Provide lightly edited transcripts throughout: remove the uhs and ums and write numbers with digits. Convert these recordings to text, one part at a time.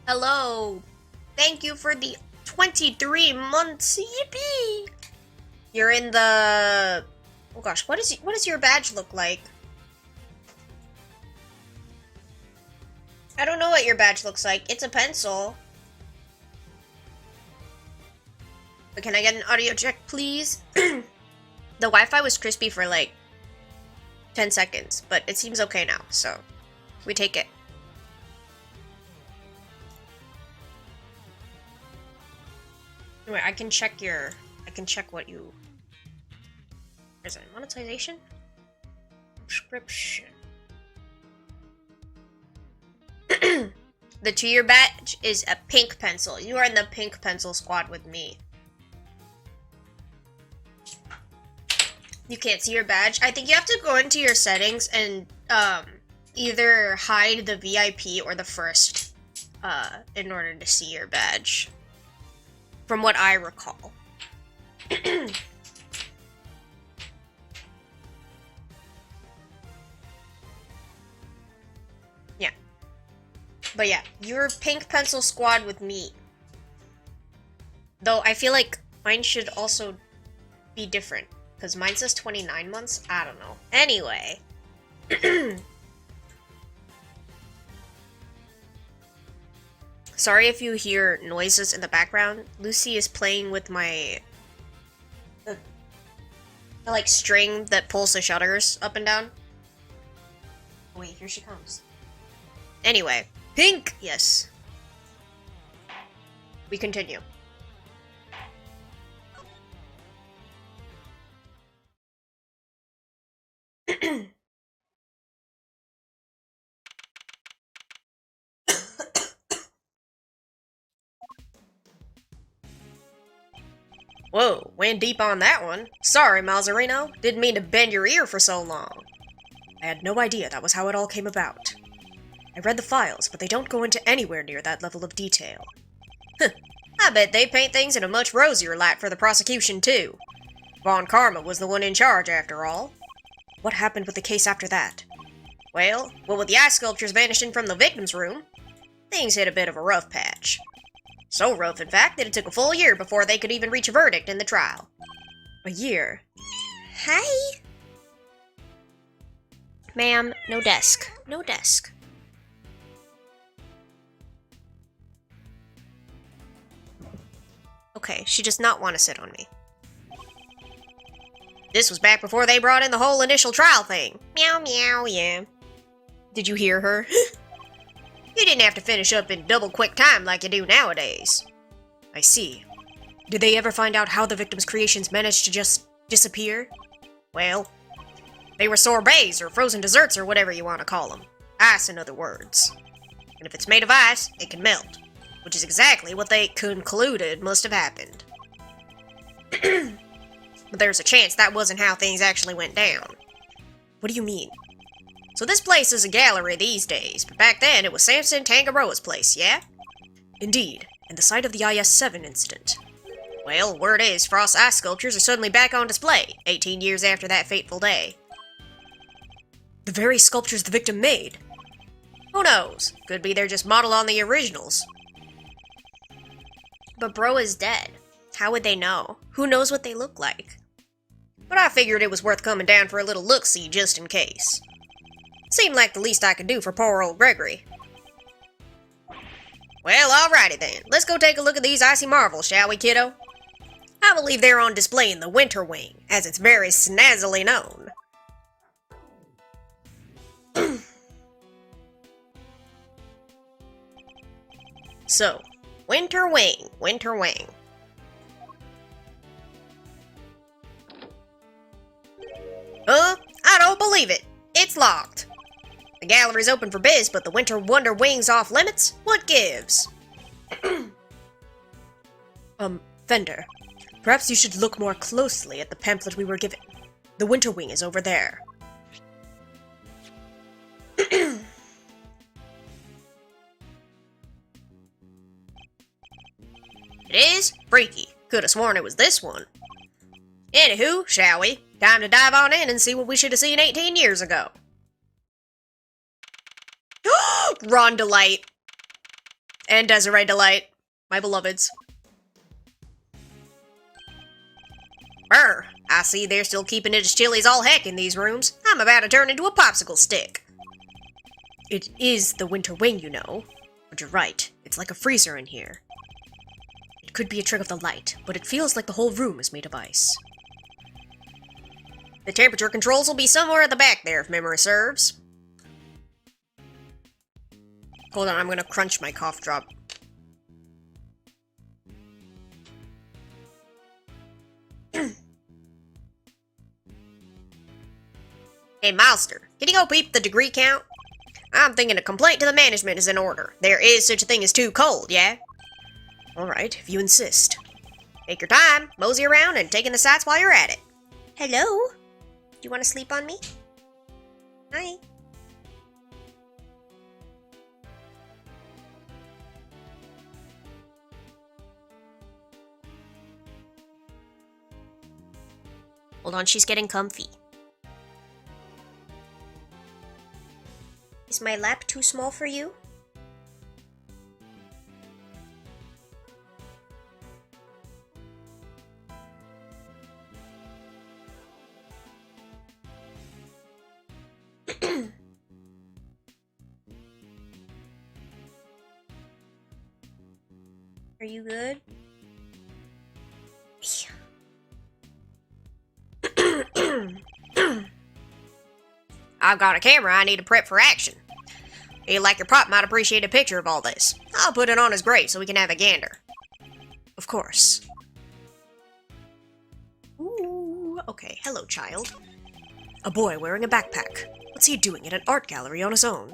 Hello. Thank you for the 23 months. Yippee! You're in the... Oh gosh, what does your badge look like? I don't know what your badge looks like. It's a pencil. But can I get an audio check, please? The Wi-Fi was crispy for like 10 seconds, but it seems okay now, so we take it. Wait, I can check what you... Is it monetization? Subscription. The 2-year badge is a pink pencil. You are in the pink pencil squad with me. You can't see your badge. I think you have to go into your settings and either hide the VIP or the first in order to see your badge. From what I recall. Yeah. But yeah, you're pink pencil squad with me. Though I feel like mine should also be different. Because mine says 29 months? I don't know. Anyway. Sorry if you hear noises in the background. Lucy is playing with my... the like, string that pulls the shutters up and down. Oh, wait, here she comes. Anyway. Pink! Yes. We continue. Whoa, went deep on that one. Sorry, Malzarino. Didn't mean to bend your ear for so long. I had no idea that was how it all came about. I read the files, but they don't go into anywhere near that level of detail. I bet they paint things in a much rosier light for the prosecution, too. Von Karma was the one in charge, after all. What happened with the case after that? Well, what with the ice sculptures vanishing from the victim's room, things hit a bit of a rough patch. So rough, in fact, that it took a full year before they could even reach a verdict in the trial. A year? Hi? Ma'am, no desk. No desk. Okay, she does not want to sit on me. This was back before they brought in the whole initial trial thing. Meow, meow, yeah. Did you hear her? You didn't have to finish up in double quick time like you do nowadays. I see. Did they ever find out how the victim's creations managed to just disappear? Well, they were sorbets or frozen desserts or whatever you want to call them. Ice, in other words. And if it's made of ice, it can melt. Which is exactly what they concluded must have happened. But there's a chance that wasn't how things actually went down. What do you mean? So this place is a gallery these days, but back then it was Samson Tangaroa's place, yeah? Indeed, and the site of the IS-7 incident. Well, word is, Frost's ice sculptures are suddenly back on display, 18 years after that fateful day. The very sculptures the victim made? Who knows? Could be they're just modeled on the originals. But bro is dead. How would they know? Who knows what they look like? But I figured it was worth coming down for a little look-see just in case. Seemed like the least I could do for poor old Gregory. Well, alrighty then. Let's go take a look at these icy marvels, shall we, kiddo? I believe they're on display in the Winter Wing, as it's very snazzily known. So, Winter Wing, Winter Wing. I don't believe it. It's locked. The gallery's open for biz, but the Winter Wonder Wing's off limits? What gives? Vendor. Perhaps you should look more closely at the pamphlet we were given. The Winter Wing is over there. It is? Freaky. Could have sworn it was this one. Anywho, shall we? Time to dive on in and see what we should have seen 18 years ago. Rondolite. And Desiree Delight, my beloveds. Brr, I see they're still keeping it as chilly as all heck in these rooms. I'm about to turn into a popsicle stick. It is the winter wing, you know. But you're right, it's like a freezer in here. It could be a trick of the light, but it feels like the whole room is made of ice. The temperature controls will be somewhere at the back there, if memory serves. Hold on, I'm gonna crunch my cough drop. Hey, Milester, can you go peep the degree count? I'm thinking a complaint to the management is in order. There is such a thing as too cold, yeah? Alright, if you insist. Take your time, mosey around, and take in the sights while you're at it. Hello? Do you want to sleep on me? Hi. Hold on, she's getting comfy. Is my lap too small for you? Are you good? I've got a camera I need to prep for action. Feel like your prop might appreciate a picture of all this. I'll put it on his grate so we can have a gander. Of course. Ooh, okay, hello, child. A boy wearing a backpack. What's he doing at an art gallery on his own?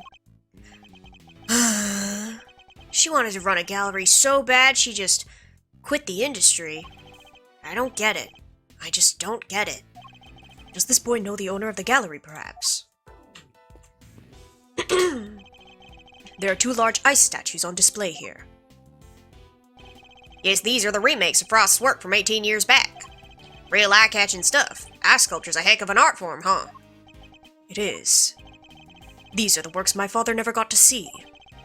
She wanted to run a gallery so bad she just quit the industry. I don't get it. I just don't get it. Does this boy know the owner of the gallery, perhaps? There are 2 large ice statues on display here. Yes, these are the remakes of Frost's work from 18 years back. Real eye-catching stuff. Ice sculpture's a heck of an art form, huh? It is. These are the works my father never got to see.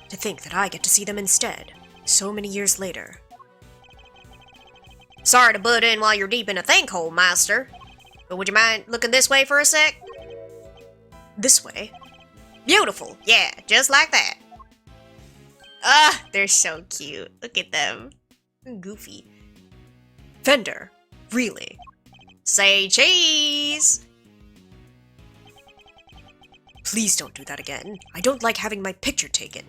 To think that I get to see them instead, so many years later. Sorry to butt in while you're deep in a think hole, Master. But would you mind looking this way for a sec? This way? Beautiful, yeah, just like that. Ah, they're so cute. Look at them. Goofy. Fender, really? Say cheese! Please don't do that again. I don't like having my picture taken.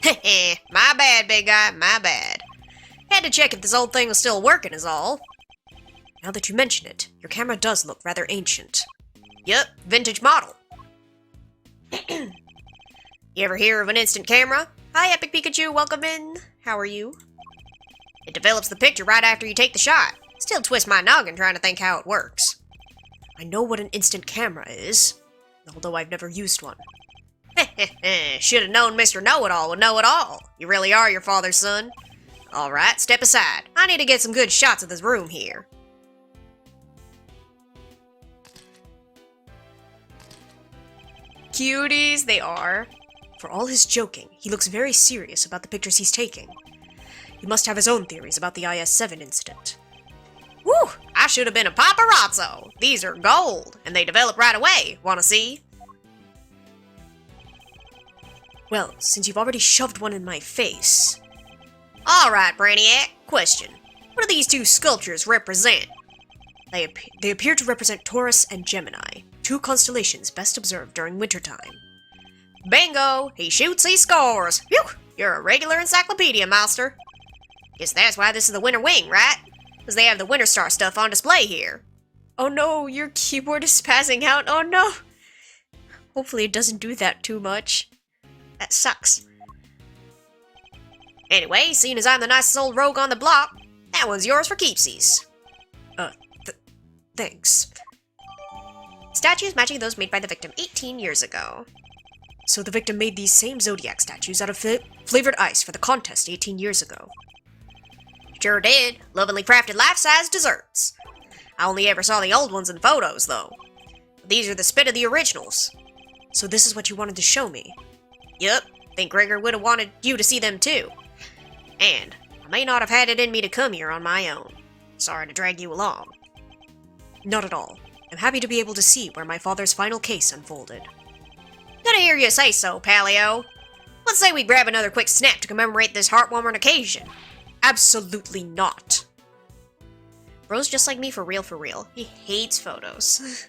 Heh, my bad, big guy, my bad. Had to check if this old thing was still working is all. Now that you mention it, your camera does look rather ancient. Yup, vintage model. You ever hear of an instant camera? Hi, Epic Pikachu, welcome in. How are you? It develops the picture right after you take the shot. Still twist my noggin trying to think how it works. I know what an instant camera is, although I've never used one. Should have known Mr. Know-It-All would know it all. You really are your father's son. Alright, step aside. I need to get some good shots of this room here. Cuties, they are. For all his joking, he looks very serious about the pictures he's taking. He must have his own theories about the IS-7 incident. Whew! I should have been a paparazzo! These are gold, and they develop right away. Wanna see? Well, since you've already shoved one in my face... Alright, Brainiac, question. What do these 2 sculptures represent? They appear to represent Taurus and Gemini, 2 constellations best observed during wintertime. Bingo! He shoots, he scores! Phew! You're a regular encyclopedia, Master. Guess that's why this is the Winter Wing, right? Because they have the Winter Star stuff on display here. Oh no, your keyboard is passing out, oh no! Hopefully it doesn't do that too much. That sucks. Anyway, seeing as I'm the nicest old rogue on the block, that one's yours for keepsies. Thanks. Statues matching those made by the victim 18 years ago. So the victim made these same Zodiac statues out of flavored ice for the contest 18 years ago. Sure did. Lovingly crafted life-size desserts. I only ever saw the old ones in photos, though. These are the spit of the originals. So this is what you wanted to show me? Yup. Think Gregor would have wanted you to see them, too. And I may not have had it in me to come here on my own. Sorry to drag you along. Not at all. I'm happy to be able to see where my father's final case unfolded. Gonna hear you say so, Paleo. Let's say we grab another quick snap to commemorate this heartwarming occasion. Absolutely not. Bro's just like me for real. He hates photos.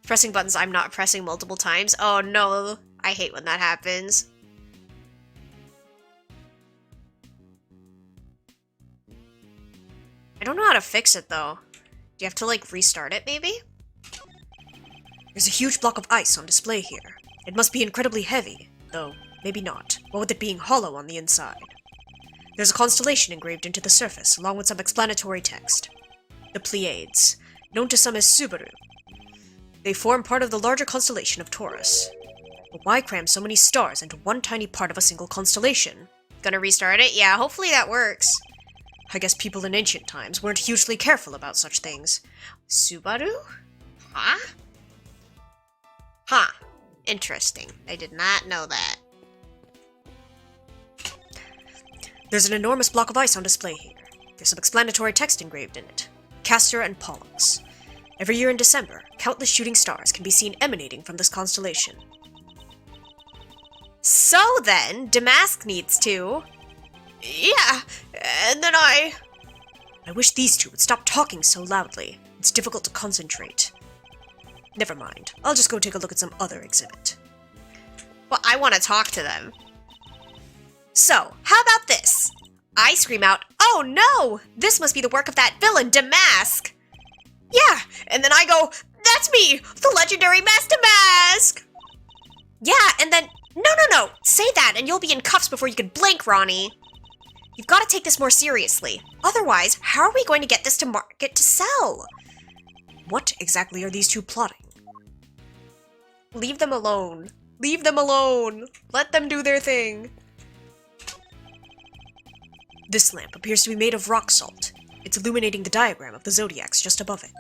Pressing buttons I'm not pressing multiple times. Oh no, I hate when that happens. I don't know how to fix it though. Do you have to like restart it maybe? There's a huge block of ice on display here. It must be incredibly heavy, though maybe not, what with it being hollow on the inside. There's a constellation engraved into the surface, along with some explanatory text. The Pleiades, known to some as Subaru. They form part of the larger constellation of Taurus. But why cram so many stars into one tiny part of a single constellation? Gonna restart it? Yeah, hopefully that works. I guess people in ancient times weren't hugely careful about such things. Subaru? Huh? Huh. Interesting. I did not know that. There's an enormous block of ice on display here. There's some explanatory text engraved in it. Castor and Pollux. Every year in December, countless shooting stars can be seen emanating from this constellation. So then, Damask needs to... Yeah, and then I wish these two would stop talking so loudly. It's difficult to concentrate. Never mind. I'll just go take a look at some other exhibit. Well, I want to talk to them. So, how about this? I scream out, "Oh no! This must be the work of that villain, Damask!" Yeah, and then I go, "That's me! The legendary Master Mask!" Yeah, and then, no, say that and you'll be in cuffs before you can blink, Ronnie. You've got to take this more seriously. Otherwise, how are we going to get this to market to sell? What exactly are these two plotting? Leave them alone. Leave them alone. Let them do their thing. This lamp appears to be made of rock salt. It's illuminating the diagram of the zodiacs just above it.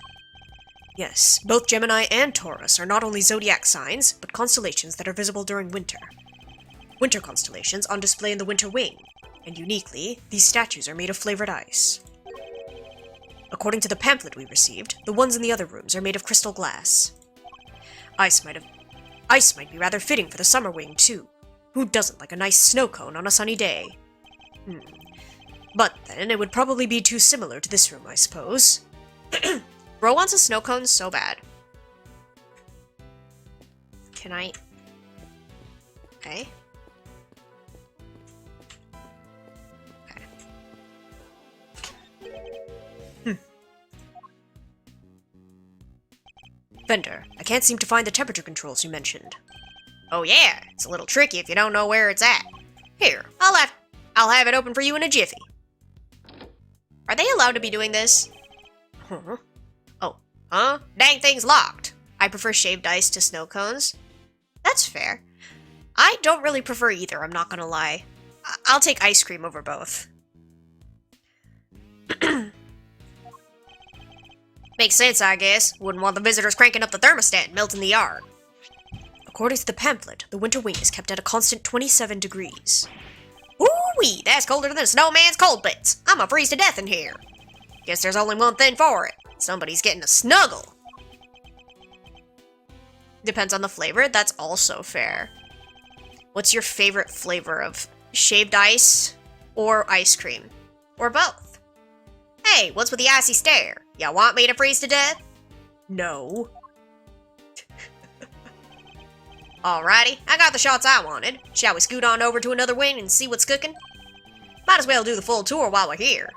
Yes, both Gemini and Taurus are not only zodiac signs, but constellations that are visible during winter. Winter constellations on display in the winter wing. And uniquely, these statues are made of flavored ice. According to the pamphlet we received, the ones in the other rooms are made of crystal glass. Ice might be rather fitting for the summer wing, too. Who doesn't like a nice snow cone on a sunny day? But then it would probably be too similar to this room, I suppose. Bro wants a snow cone so bad. Can I... Okay. Vendor, I can't seem to find the temperature controls you mentioned. Oh yeah, it's a little tricky if you don't know where it's at. Here, I'll have it open for you in a jiffy. Are they allowed to be doing this? Huh? Oh, huh? Dang thing's locked. I prefer shaved ice to snow cones. That's fair. I don't really prefer either, I'm not gonna lie. I'll take ice cream over both. Makes sense, I guess. Wouldn't want the visitors cranking up the thermostat and melting the yard. According to the pamphlet, the winter wing is kept at a constant 27 degrees. Ooh-wee, that's colder than a snowman's cold bits. I'ma freeze to death in here. Guess there's only one thing for it. Somebody's getting a snuggle. Depends on the flavor, that's also fair. What's your favorite flavor of shaved ice or ice cream? Or both? Hey, what's with the icy stare? Ya want me to freeze to death? No. Alrighty, I got the shots I wanted. Shall we scoot on over to another wing and see what's cooking? Might as well do the full tour while we're here.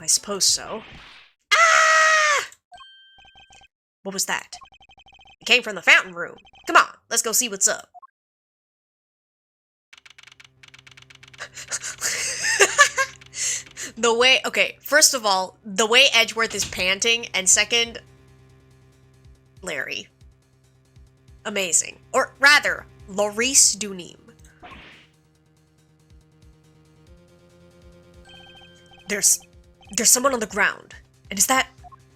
I suppose so. Ah! What was that? It came from the fountain room. Come on, let's go see what's up. The way, okay, first of all, the way Edgeworth is panting, and second, Larry. Amazing. Or rather, Laurice Dunim. There's someone on the ground. And is that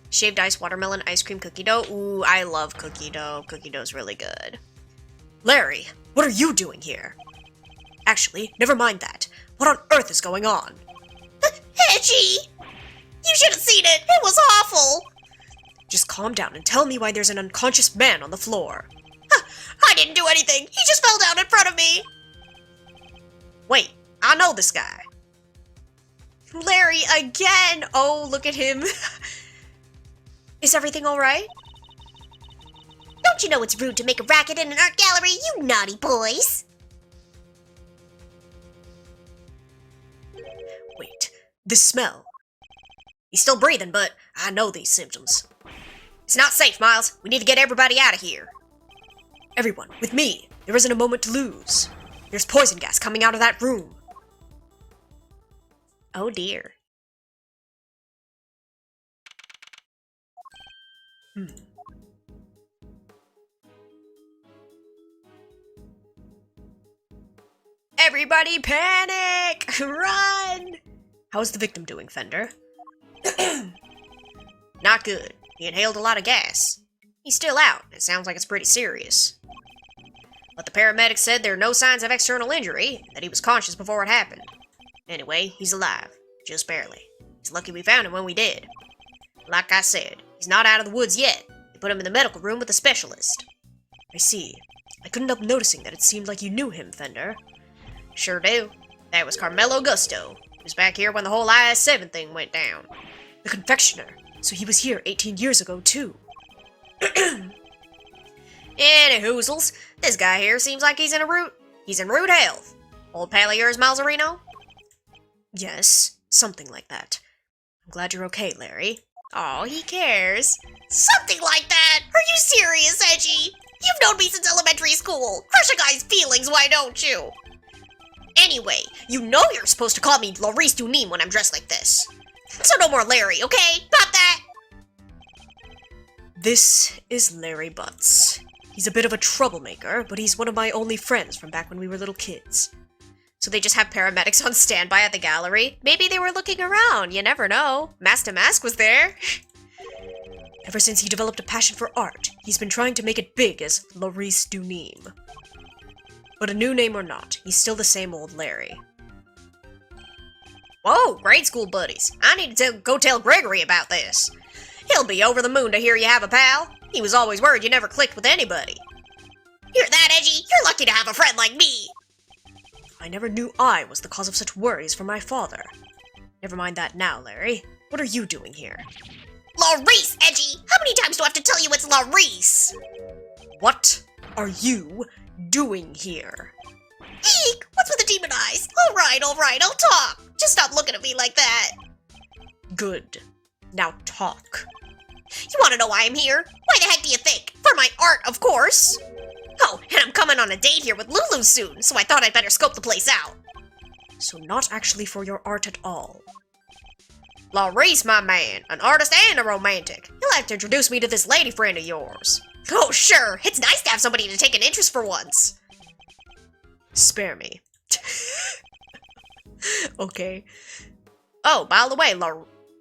shaved ice, watermelon, ice cream, cookie dough? Ooh, I love cookie dough. Cookie dough's really good. Larry, what are you doing here? Actually, never mind that. What on earth is going on? Edgy! You should have seen it! It was awful! Just calm down and tell me why there's an unconscious man on the floor. I didn't do anything! He just fell down in front of me! Wait, I know this guy. Larry, again! Oh, look at him. Is everything alright? Don't you know it's rude to make a racket in an art gallery, you naughty boys? Wait, this smell. He's still breathing, but I know these symptoms. It's not safe, Miles. We need to get everybody out of here. Everyone, with me. There isn't a moment to lose. There's poison gas coming out of that room. Oh dear. Everybody panic! Run! How's the victim doing, Fender? Not good. He inhaled a lot of gas. He's still out. It sounds like it's pretty serious. But the paramedics said there are no signs of external injury, and that he was conscious before it happened. Anyway, he's alive. Just barely. It's lucky we found him when we did. Like I said, he's not out of the woods yet. They put him in the medical room with a specialist. I see. I couldn't help noticing that it seemed like you knew him, Fender. Sure do. That was Carmelo Gusto. He was back here when the whole IS-7 thing went down. The confectioner. So he was here 18 years ago, too. Any hoozles, this guy here seems like he's in rude health. Old pal of yours, Malzarino? Yes, something like that. I'm glad you're okay, Larry. Aw, he cares. Something like that? Are you serious, Edgy? You've known me since elementary school. Crush a guy's feelings, why don't you? Anyway, you know you're supposed to call me Laurice Dunim when I'm dressed like this. So no more Larry, okay? Got that? This is Larry Butts. He's a bit of a troublemaker, but he's one of my only friends from back when we were little kids. So they just have paramedics on standby at the gallery? Maybe they were looking around, you never know. Master Mask was there. Ever since he developed a passion for art, he's been trying to make it big as Laurice Dunim. But a new name or not, he's still the same old Larry. Whoa, grade school buddies. I need to go tell Gregory about this. He'll be over the moon to hear you have a pal. He was always worried you never clicked with anybody. Hear that, Edgy? You're lucky to have a friend like me. I never knew I was the cause of such worries for my father. Never mind that now, Larry. What are you doing here? Laurice, Edgy! How many times do I have to tell you it's Laurice? What are you doing here? Eek! What's with the demon eyes? Alright, I'll talk. Just stop looking at me like that. Good. Now talk. You want to know why I'm here? Why the heck do you think? For my art, of course. Oh, and I'm coming on a date here with Lulu soon, so I thought I'd better scope the place out. So not actually for your art at all. Laurice, my man, an artist and a romantic. You'll have to introduce me to this lady friend of yours. Oh, sure. It's nice to have somebody to take an interest for once. Spare me. Okay. Oh, by the way,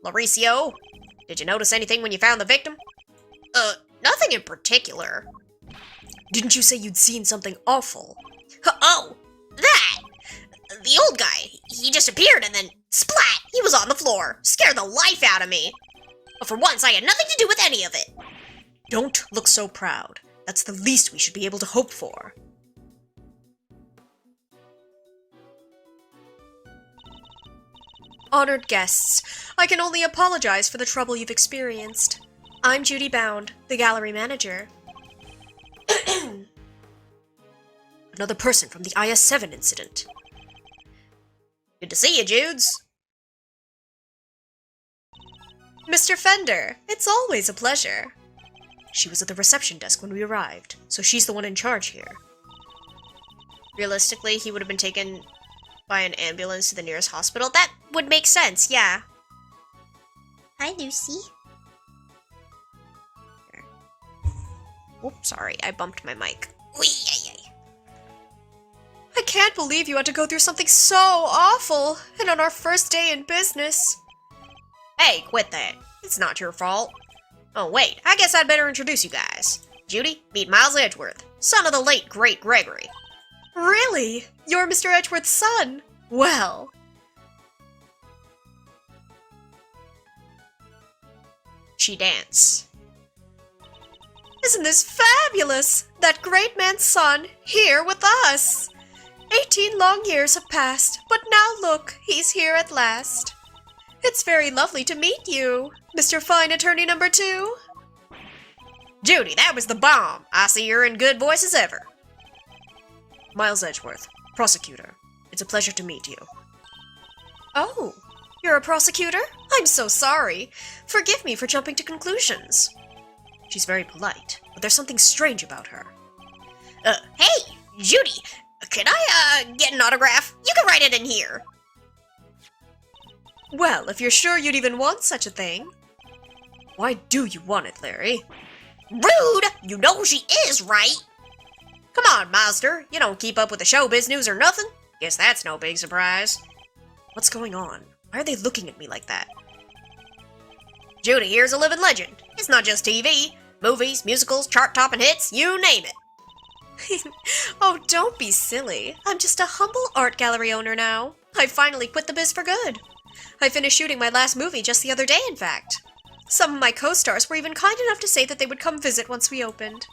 Lauricio, did you notice anything when you found the victim? Nothing in particular. Didn't you say you'd seen something awful? Oh, that! The old guy, he just appeared and then, splat, he was on the floor. Scared the life out of me. But for once, I had nothing to do with any of it. Don't look so proud. That's the least we should be able to hope for. Honored guests, I can only apologize for the trouble you've experienced. I'm Judy Bound, the gallery manager. Another person from the IS-7 incident. Good to see you, Judes. Mr. Fender, it's always a pleasure. She was at the reception desk when we arrived, so she's the one in charge here. Realistically, he would have been taken by an ambulance to the nearest hospital. That would make sense, yeah. Hi, Lucy. Here. Oops, sorry, I bumped my mic. Wee, I can't believe you had to go through something so awful, and on our first day in business. Hey, quit that. It's not your fault. Oh, wait, I guess I'd better introduce you guys. Judy, meet Miles Edgeworth, son of the late, great Gregory. Really? You're Mr. Edgeworth's son? Well. She dance. Isn't this fabulous? That great man's son, here with us. 18 long years have passed, but now look, he's here at last. It's very lovely to meet you, Mr. Fine Attorney Number 2. Judy, that was the bomb. I see you're in good voice as ever. Miles Edgeworth, prosecutor. It's a pleasure to meet you. Oh, you're a prosecutor? I'm so sorry. Forgive me for jumping to conclusions. She's very polite, but there's something strange about her. Hey, Judy, can I, get an autograph? You can write it in here. Well, if you're sure you'd even want such a thing. Why do you want it, Larry? Rude! You know she is, right? Come on, Master. You don't keep up with the showbiz news or nothing? Guess that's no big surprise. What's going on? Why are they looking at me like that? Judy here's a living legend. It's not just TV. Movies, musicals, chart-topping hits, you name it. Oh, don't be silly. I'm just a humble art gallery owner now. I finally quit the biz for good. I finished shooting my last movie just the other day, in fact. Some of my co-stars were even kind enough to say that they would come visit once we opened.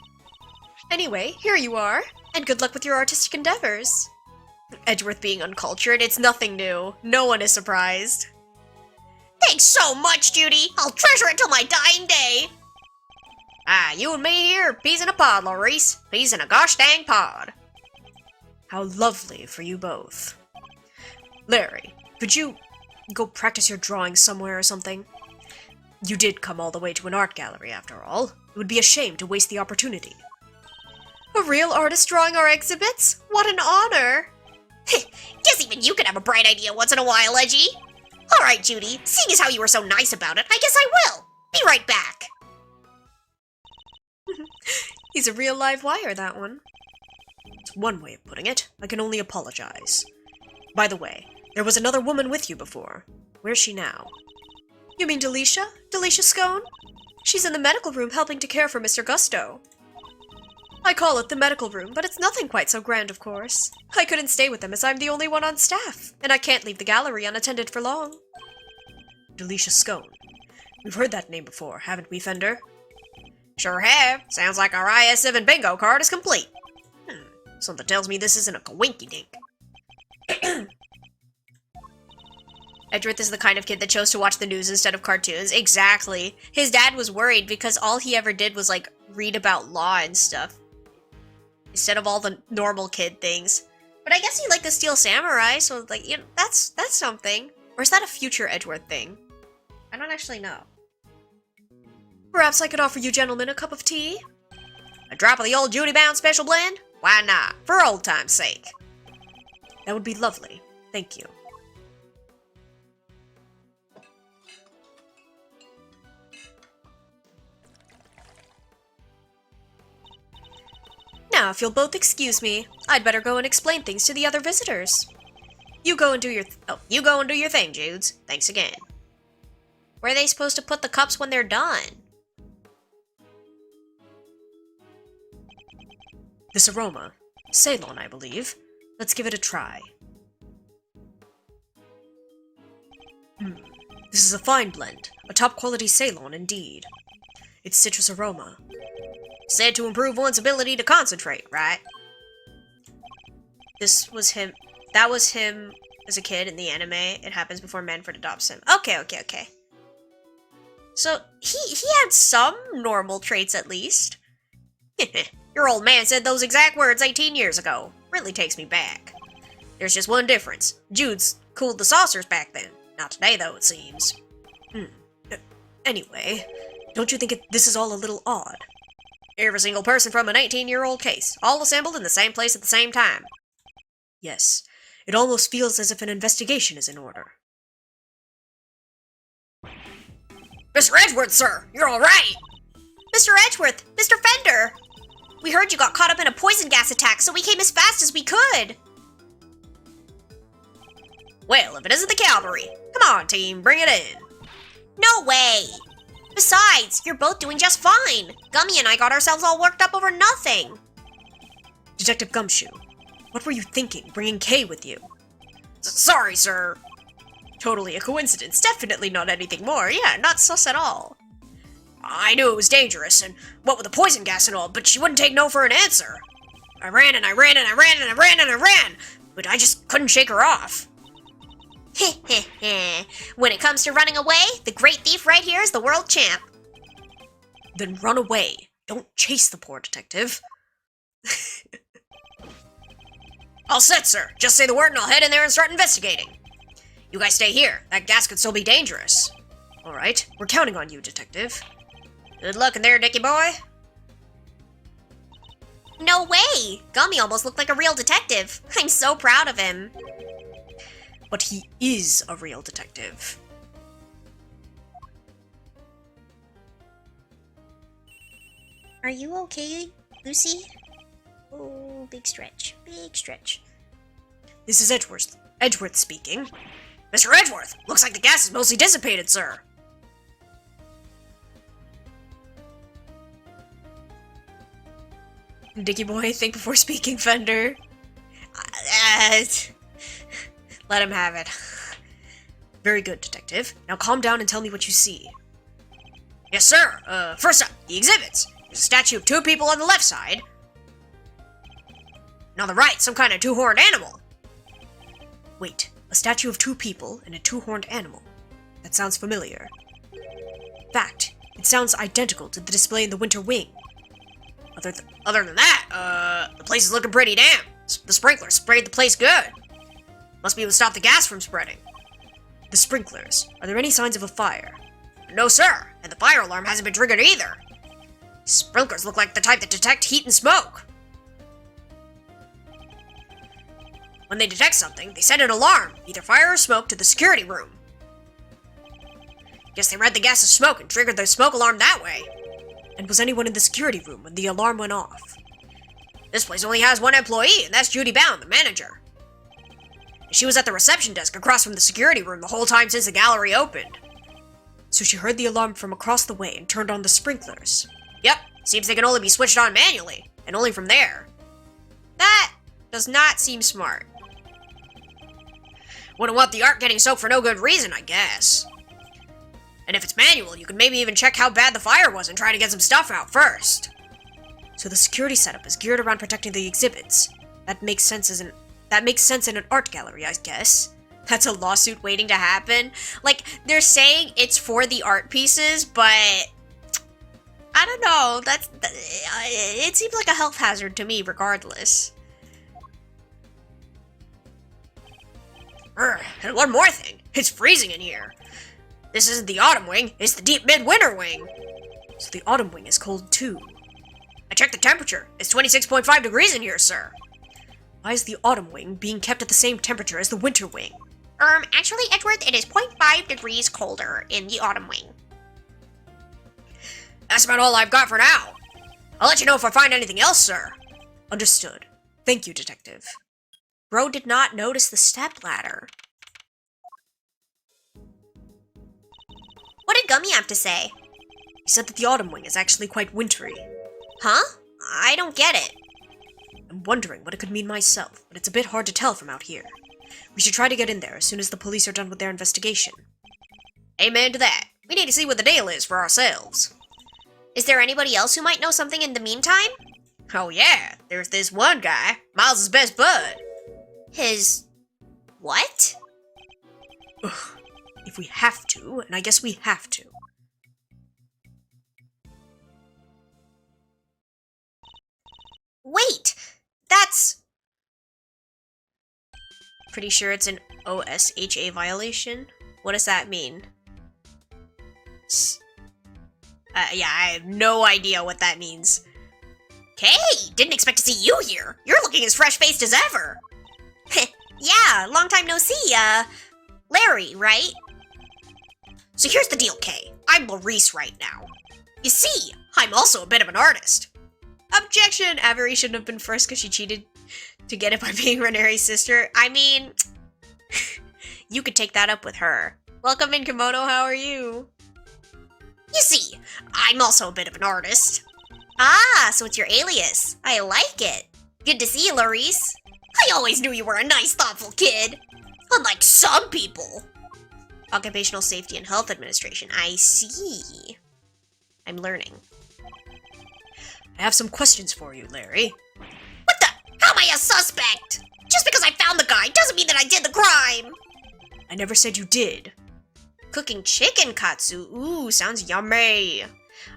Anyway, here you are, and good luck with your artistic endeavors. Edgeworth being uncultured, it's nothing new. No one is surprised. Thanks so much, Judy. I'll treasure it till my dying day. You and me here, peas in a pod, Maurice. Peas in a gosh dang pod. How lovely for you both. Larry, could you go practice your drawing somewhere or something? You did come all the way to an art gallery, after all. It would be a shame to waste the opportunity. A real artist drawing our exhibits? What an honor! Guess even you could have a bright idea once in a while, Edgy. Alright, Judy, seeing as how you were so nice about it, I guess I will. Be right back. He's a real live wire, that one. It's one way of putting it. I can only apologize. By the way, there was another woman with you before. Where's she now? You mean Delisha? Delisha Scone? She's in the medical room helping to care for Mr. Gusto. I call it the medical room, but it's nothing quite so grand, of course. I couldn't stay with them as I'm the only one on staff, and I can't leave the gallery unattended for long. Delisha Scone. We've heard that name before, haven't we, Fender? Sure have. Sounds like our IS-7 bingo card is complete. Something tells me this isn't a coinky-dink. Edgeworth is the kind of kid that chose to watch the news instead of cartoons. Exactly. His dad was worried because all he ever did was, like, read about law and stuff. Instead of all the normal kid things. But I guess he liked the Steel Samurai, so, like, you know, that's something. Or is that a future Edgeworth thing? I don't actually know. Perhaps I could offer you gentlemen a cup of tea? A drop of the old Judy Bound special blend? Why not? For old time's sake. That would be lovely. Thank you. Now, if you'll both excuse me, I'd better go and explain things to the other visitors. You go and do your you go and do your thing, Judes. Thanks again. Where are they supposed to put the cups when they're done? This aroma. Ceylon, I believe. Let's give it a try. This is a fine blend. A top-quality Ceylon, indeed. Its citrus aroma. Said to improve one's ability to concentrate, right? This was him. That was him as a kid in the anime. It happens before Manfred adopts him. Okay. So, he had some normal traits at least. Your old man said those exact words 18 years ago. Really takes me back. There's just one difference. Jude's cooled the saucers back then. Not today, though, it seems. Anyway, don't you think this is all a little odd? Every single person from an 18-year-old case, all assembled in the same place at the same time. Yes, it almost feels as if an investigation is in order. Mr. Edgeworth, sir! You're all right! Mr. Edgeworth! Mr. Fender! We heard you got caught up in a poison gas attack, so we came as fast as we could! Well, if it isn't the cavalry. Come on, team, bring it in. No way! Besides, you're both doing just fine! Gummy and I got ourselves all worked up over nothing! Detective Gumshoe, what were you thinking, bringing Kay with you? Sorry, sir. Totally a coincidence. Definitely not anything more. Yeah, not sus at all. I knew it was dangerous, and what with the poison gas and all, but she wouldn't take no for an answer. I ran and I ran and I ran and I ran and I ran, but I just couldn't shake her off. When it comes to running away, the great thief right here is the world champ. Then run away. Don't chase the poor detective. All set, sir. Just say the word and I'll head in there and start investigating. You guys stay here. That gas could still be dangerous. All right, we're counting on you, detective. Good luck in there, Dickie boy. No way! Gummy almost looked like a real detective. I'm so proud of him. But he is a real detective. Are you okay, Lucy? Oh, big stretch. Big stretch. This is Edgeworth speaking. Mr. Edgeworth, looks like the gas is mostly dissipated, sir. Dickie boy, think before speaking, Fender. Let him have it. Very good, detective. Now calm down and tell me what you see. Yes, sir. First up, the exhibits. There's a statue of two people on the left side. And on the right, some kind of two-horned animal. Wait, a statue of two people and a two-horned animal. That sounds familiar. Fact, it sounds identical to the display in the Winter Wing. Other than that, the place is looking pretty damp. The sprinklers sprayed the place good. Must be able to stop the gas from spreading. The sprinklers. Are there any signs of a fire? No, sir. And the fire alarm hasn't been triggered either. Sprinklers look like the type that detect heat and smoke. When they detect something, they send an alarm, either fire or smoke, to the security room. Guess they read the gas as smoke and triggered the smoke alarm that way. And was anyone in the security room when the alarm went off? This place only has one employee, and that's Judy Bound, the manager. She was at the reception desk across from the security room the whole time since the gallery opened. So she heard the alarm from across the way and turned on the sprinklers. Yep, seems they can only be switched on manually, and only from there. That does not seem smart. Wouldn't want the art getting soaked for no good reason, I guess. And if it's manual, you can maybe even check how bad the fire was and try to get some stuff out first. So the security setup is geared around protecting the exhibits. That makes sense in an art gallery, I guess. That's a lawsuit waiting to happen. Like, they're saying it's for the art pieces, but I don't know. It seems like a health hazard to me, regardless. And one more thing. It's freezing in here. This isn't the autumn wing, it's the deep midwinter wing. So the autumn wing is cold too. I checked the temperature. It's 26.5 degrees in here, sir. Why is the autumn wing being kept at the same temperature as the winter wing? Actually, Edgeworth, it is 0.5 degrees colder in the autumn wing. That's about all I've got for now. I'll let you know if I find anything else, sir. Understood. Thank you, detective. Bro did not notice the stepladder. What did Gummy have to say? He said that the autumn wing is actually quite wintry. Huh? I don't get it. I'm wondering what it could mean myself, but it's a bit hard to tell from out here. We should try to get in there as soon as the police are done with their investigation. Amen to that. We need to see what the deal is for ourselves. Is there anybody else who might know something in the meantime? Oh yeah, there's this one guy, Miles' best bud. His... what? Ugh. If we have to, and I guess we have to. Wait! That's... Pretty sure it's an OSHA violation. What does that mean? Yeah, I have no idea what that means. Hey, didn't expect to see you here. You're looking as fresh-faced as ever. Yeah, long time no see, Larry, right? So here's the deal, Kay. I'm Maurice right now. You see, I'm also a bit of an artist. Objection! Avery shouldn't have been first because she cheated to get it by being Renere's sister. I mean, you could take that up with her. Welcome in, Kimono, how are you? You see, I'm also a bit of an artist. Ah, so it's your alias. I like it. Good to see you, Maurice. I always knew you were a nice, thoughtful kid. Unlike some people. Occupational Safety and Health Administration. I see. I'm learning. I have some questions for you, Larry. What the? How am I a suspect? Just because I found the guy doesn't mean that I did the crime. I never said you did. Cooking chicken katsu. Ooh, sounds yummy.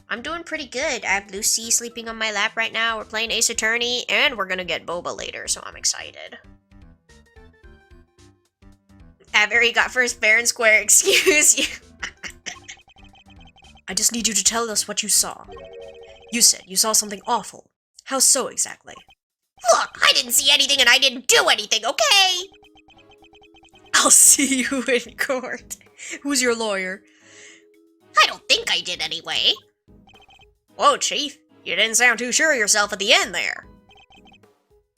I'm doing pretty good. I have Lucy sleeping on my lap right now. We're playing Ace Attorney, and we're gonna get boba later, so I'm excited. Avery got first fair and square. Excuse you. I just need you to tell us what you saw. You said you saw something awful. How so exactly? Look, I didn't see anything and I didn't do anything, okay? I'll see you in court. Who's your lawyer? I don't think I did anyway. Whoa, Chief. You didn't sound too sure of yourself at the end there.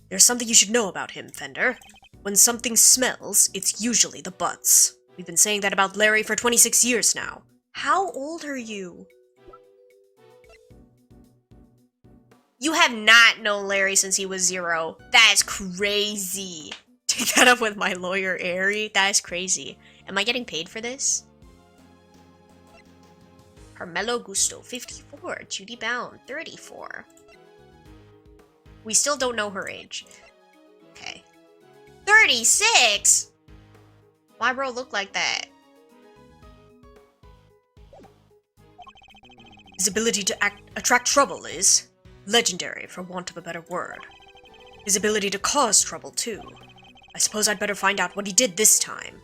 There's something you should know about him, Fender. When something smells, it's usually the butts. We've been saying that about Larry for 26 years now. How old are you? You have not known Larry since he was 0. That is crazy. Take that up with my lawyer, Ari. That is crazy. Am I getting paid for this? Carmelo Gusto, 54. Judy Bound, 34. We still don't know her age. Okay. 36? Why bro look like that? His ability to attract trouble is legendary, for want of a better word. His ability to cause trouble, too. I suppose I'd better find out what he did this time.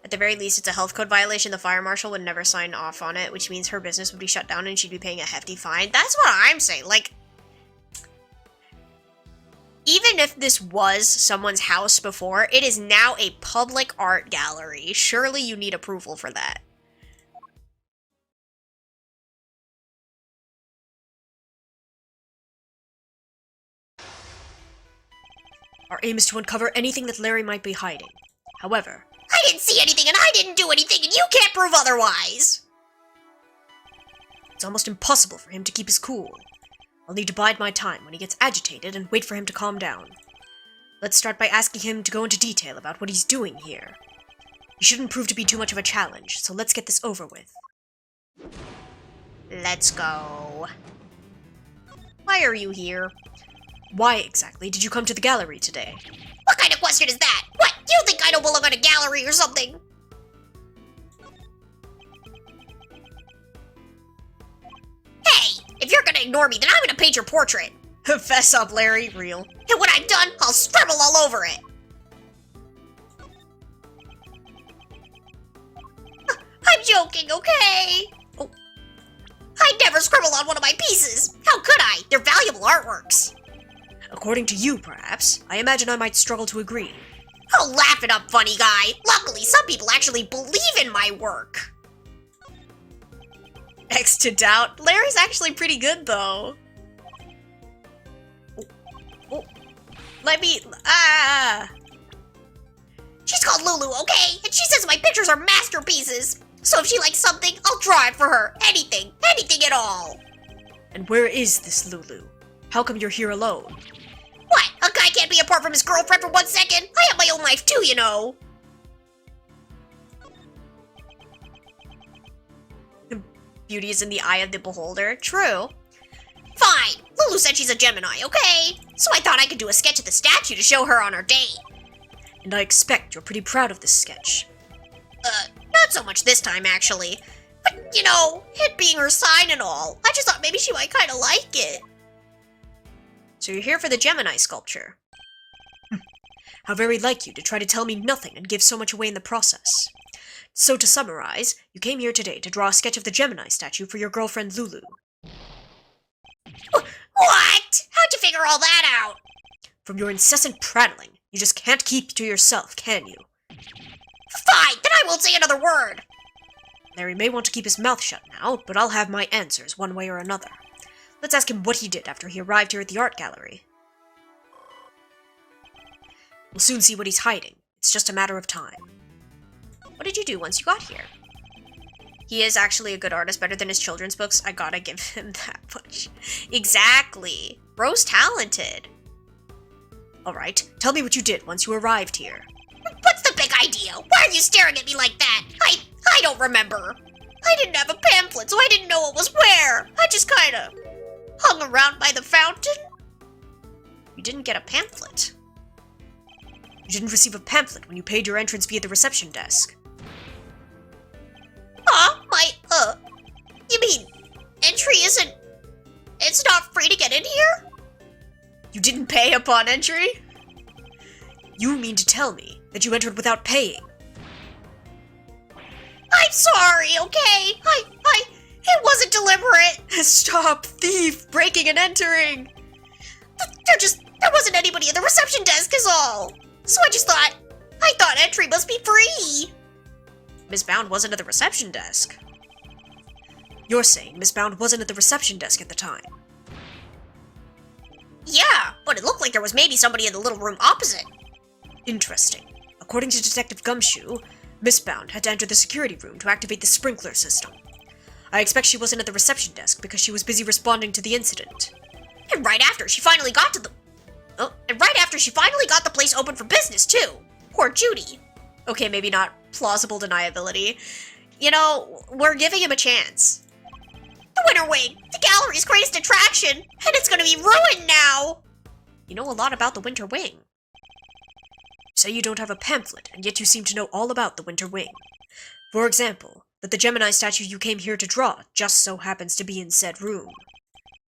At the very least, it's a health code violation. The fire marshal would never sign off on it, which means her business would be shut down and she'd be paying a hefty fine. That's what I'm saying. Like, even if this was someone's house before, it is now a public art gallery. Surely you need approval for that. Our aim is to uncover anything that Larry might be hiding. However, I didn't see anything and I didn't do anything and you can't prove otherwise! it's almost impossible for him to keep his cool. I'll need to bide my time when he gets agitated and wait for him to calm down. Let's start by asking him to go into detail about what he's doing here. He shouldn't prove to be too much of a challenge, so let's get this over with. Let's go. Why are you here? Why exactly did you come to the gallery today? What kind of question is that? What? You think I don't belong in a gallery or something? Hey, if you're gonna ignore me, then I'm gonna paint your portrait. Fess up, Larry. Real. And when I'm done, I'll scribble all over it. I'm joking, okay? Oh. I'd never scribble on one of my pieces. How could I? They're valuable artworks. According to you, perhaps. I imagine I might struggle to agree. Oh, laugh it up, funny guy. Luckily, some people actually believe in my work. X to doubt. Larry's actually pretty good, though. Oh. Let me... She's called Lulu, okay? And she says my pictures are masterpieces. So if she likes something, I'll draw it for her. Anything. Anything at all. And where is this Lulu? How come you're here alone? What? A guy can't be apart from his girlfriend for 1 second? I have my own life too, you know. Beauty is in the eye of the beholder. True. Fine. Lulu said she's a Gemini, okay? So I thought I could do a sketch of the statue to show her on our date. And I expect you're pretty proud of this sketch. Not so much this time, actually. But, you know, it being her sign and all, I just thought maybe she might kind of like it. So you're here for the Gemini sculpture. How very like you to try to tell me nothing and give so much away in the process. So to summarize, you came here today to draw a sketch of the Gemini statue for your girlfriend Lulu. What? How'd you figure all that out? From your incessant prattling, you just can't keep to yourself, can you? Fine, then I won't say another word. Larry may want to keep his mouth shut now, but I'll have my answers one way or another. Let's ask him what he did after he arrived here at the art gallery. We'll soon see what he's hiding. It's just a matter of time. What did you do once you got here? He is actually a good artist, better than his children's books. I gotta give him that much. Exactly. Bro's talented. Alright, tell me what you did once you arrived here. What's the big idea? now? Why are you staring at me like that? I don't remember. I didn't have a pamphlet, so I didn't know what was where. I just kinda hung around by the fountain. You didn't get a pamphlet. You didn't receive a pamphlet when you paid your entrance via the reception desk. Huh? You mean entry isn't... It's not free to get in here? You didn't pay upon entry? You mean to tell me that you entered without paying? I'm sorry, okay? It wasn't deliberate. Stop, thief, breaking and entering! There wasn't anybody at the reception desk is all. So I thought entry must be free. Miss Bound wasn't at the reception desk. You're saying Miss Bound wasn't at the reception desk at the time? Yeah, but it looked like there was maybe somebody in the little room opposite. Interesting. According to Detective Gumshoe, Miss Bound had to enter the security room to activate the sprinkler system. I expect she wasn't at the reception desk because she was busy responding to the incident. And right after she finally got the place open for business too. Poor Judy. Okay, maybe not plausible deniability. You know, we're giving him a chance. The Winter Wing, the gallery's greatest attraction, and it's gonna be ruined now. You know a lot about the Winter Wing. You say you don't have a pamphlet, and yet you seem to know all about the Winter Wing. For example, that the Gemini statue you came here to draw just so happens to be in said room.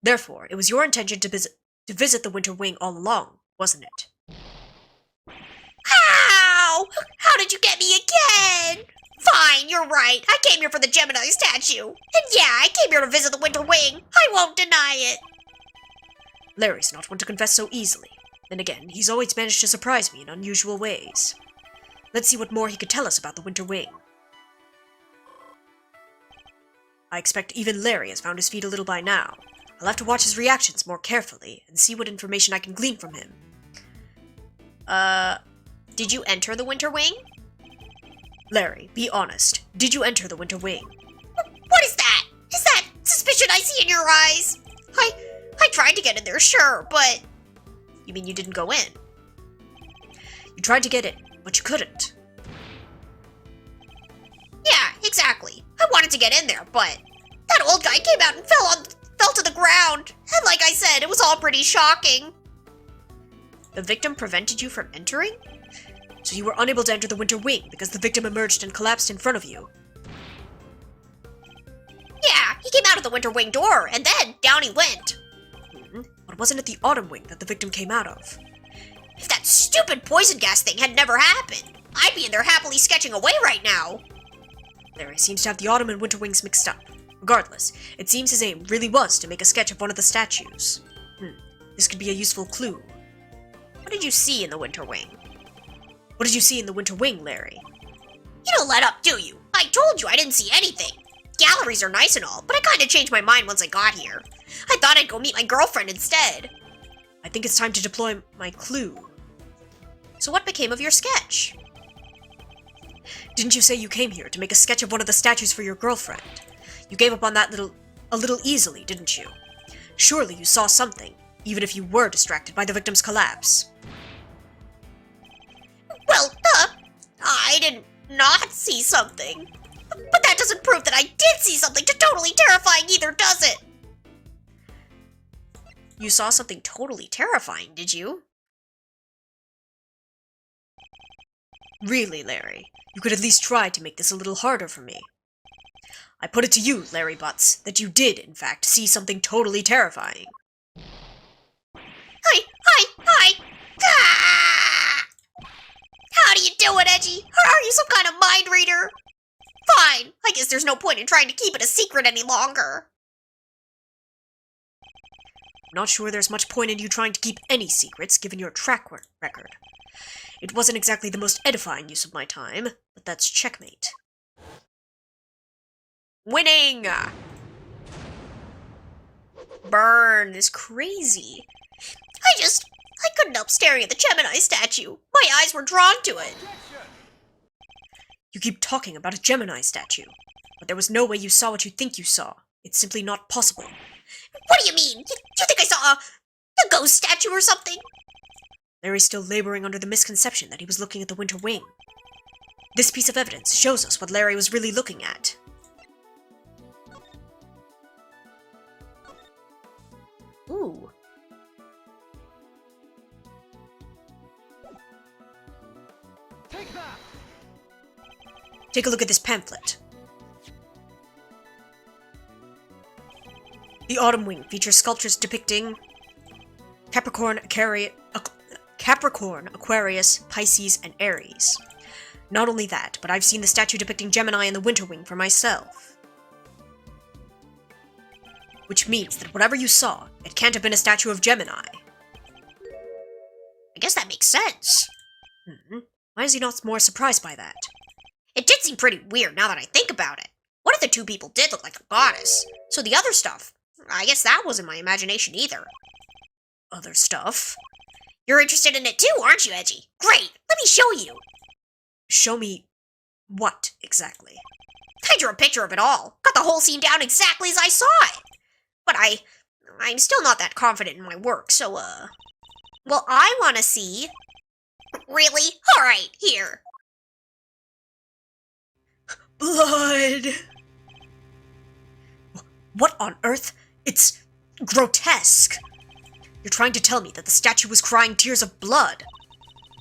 Therefore, it was your intention to visit the Winter Wing all along, wasn't it? How? How did you get me again? Fine, you're right. I came here for the Gemini statue. And yeah, I came here to visit the Winter Wing. I won't deny it. Larry's not one to confess so easily. Then again, he's always managed to surprise me in unusual ways. Let's see what more he could tell us about the Winter Wing. I expect even Larry has found his feet a little by now. I'll have to watch his reactions more carefully and see what information I can glean from him. Did you enter the Winter Wing? Larry, be honest. Did you enter the Winter Wing? What is that? Is that suspicion I see in your eyes? I tried to get in there, sure, but... You mean you didn't go in? You tried to get in, but you couldn't. Yeah, exactly. I wanted to get in there, but that old guy came out and fell to the ground. And like I said, it was all pretty shocking. The victim prevented you from entering? So you were unable to enter the Winter Wing because the victim emerged and collapsed in front of you? Yeah, he came out of the Winter Wing door, and then down he went. But wasn't it the Autumn Wing that the victim came out of? If that stupid poison gas thing had never happened, I'd be in there happily sketching away right now. Larry seems to have the Autumn and Winter Wings mixed up. Regardless, it seems his aim really was to make a sketch of one of the statues. This could be a useful clue. What did you see in the Winter Wing? What did you see in the Winter Wing, Larry? You don't let up, do you? I told you I didn't see anything. Galleries are nice and all, but I kinda changed my mind once I got here. I thought I'd go meet my girlfriend instead. I think it's time to deploy my clue. So what became of your sketch? Didn't you say you came here to make a sketch of one of the statues for your girlfriend? You gave up on that a little easily, didn't you? Surely you saw something, even if you were distracted by the victim's collapse. Well, I did not see something. But that doesn't prove that I did see something totally terrifying either, does it? You saw something totally terrifying, did you? Really, Larry, you could at least try to make this a little harder for me. I put it to you, Larry Butts, that you did, in fact, see something totally terrifying. Ah! How do you do it, Edgy? Are you some kind of mind reader? Fine, I guess there's no point in trying to keep it a secret any longer. Not sure there's much point in you trying to keep any secrets, given your track record. It wasn't exactly the most edifying use of my time, but that's checkmate. Winning! Burn is crazy. I couldn't help staring at the Gemini statue. My eyes were drawn to it. You keep talking about a Gemini statue, but there was no way you saw what you think you saw. It's simply not possible. What do you mean? You think I saw a ghost statue or something? Larry's still laboring under the misconception that he was looking at the Winter Wing. This piece of evidence shows us what Larry was really looking at. Ooh. Take that! Take a look at this pamphlet. The Autumn Wing features sculptures depicting Capricorn, Aquarius, Pisces, and Aries. Not only that, but I've seen the statue depicting Gemini and the Winter Wing for myself. Which means that whatever you saw, it can't have been a statue of Gemini. I guess that makes sense. Why is he not more surprised by that? It did seem pretty weird now that I think about it. What if the two people did look like a goddess? So the other stuff, I guess that wasn't my imagination either. Other stuff? You're interested in it too, aren't you, Edgy? Great, let me show you. Show me what, exactly? I drew a picture of it all. Got the whole scene down exactly as I saw it. But I'm still not that confident in my work, so, well, I want to see. Really? Alright, here. Blood! What on earth? It's grotesque! You're trying to tell me that the statue was crying tears of blood?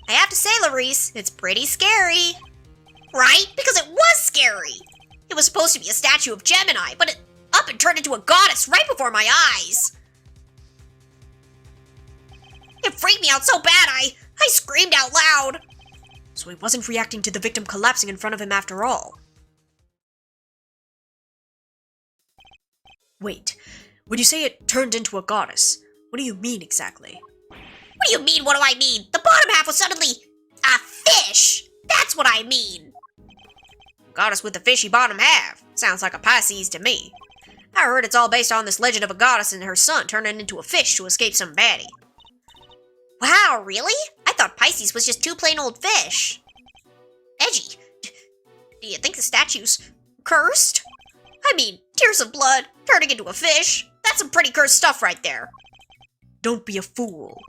I have to say, Larice, it's pretty scary. Right? Because it was scary. It was supposed to be a statue of Gemini, but it up and turned into a goddess right before my eyes. It freaked me out so bad, I screamed out loud. So he wasn't reacting to the victim collapsing in front of him after all. Wait, when you say it turned into a goddess, what do you mean exactly? What do you mean, what do I mean? The bottom half was suddenly a fish. That's what I mean. Goddess with the fishy bottom half. Sounds like a Pisces to me. I heard it's all based on this legend of a goddess and her son turning into a fish to escape some baddie. Wow, really? I thought Pisces was just two plain old fish. Edgy, do you think the statue's cursed? I mean, tears of blood, turning into a fish. That's some pretty cursed stuff right there. Don't be a fool.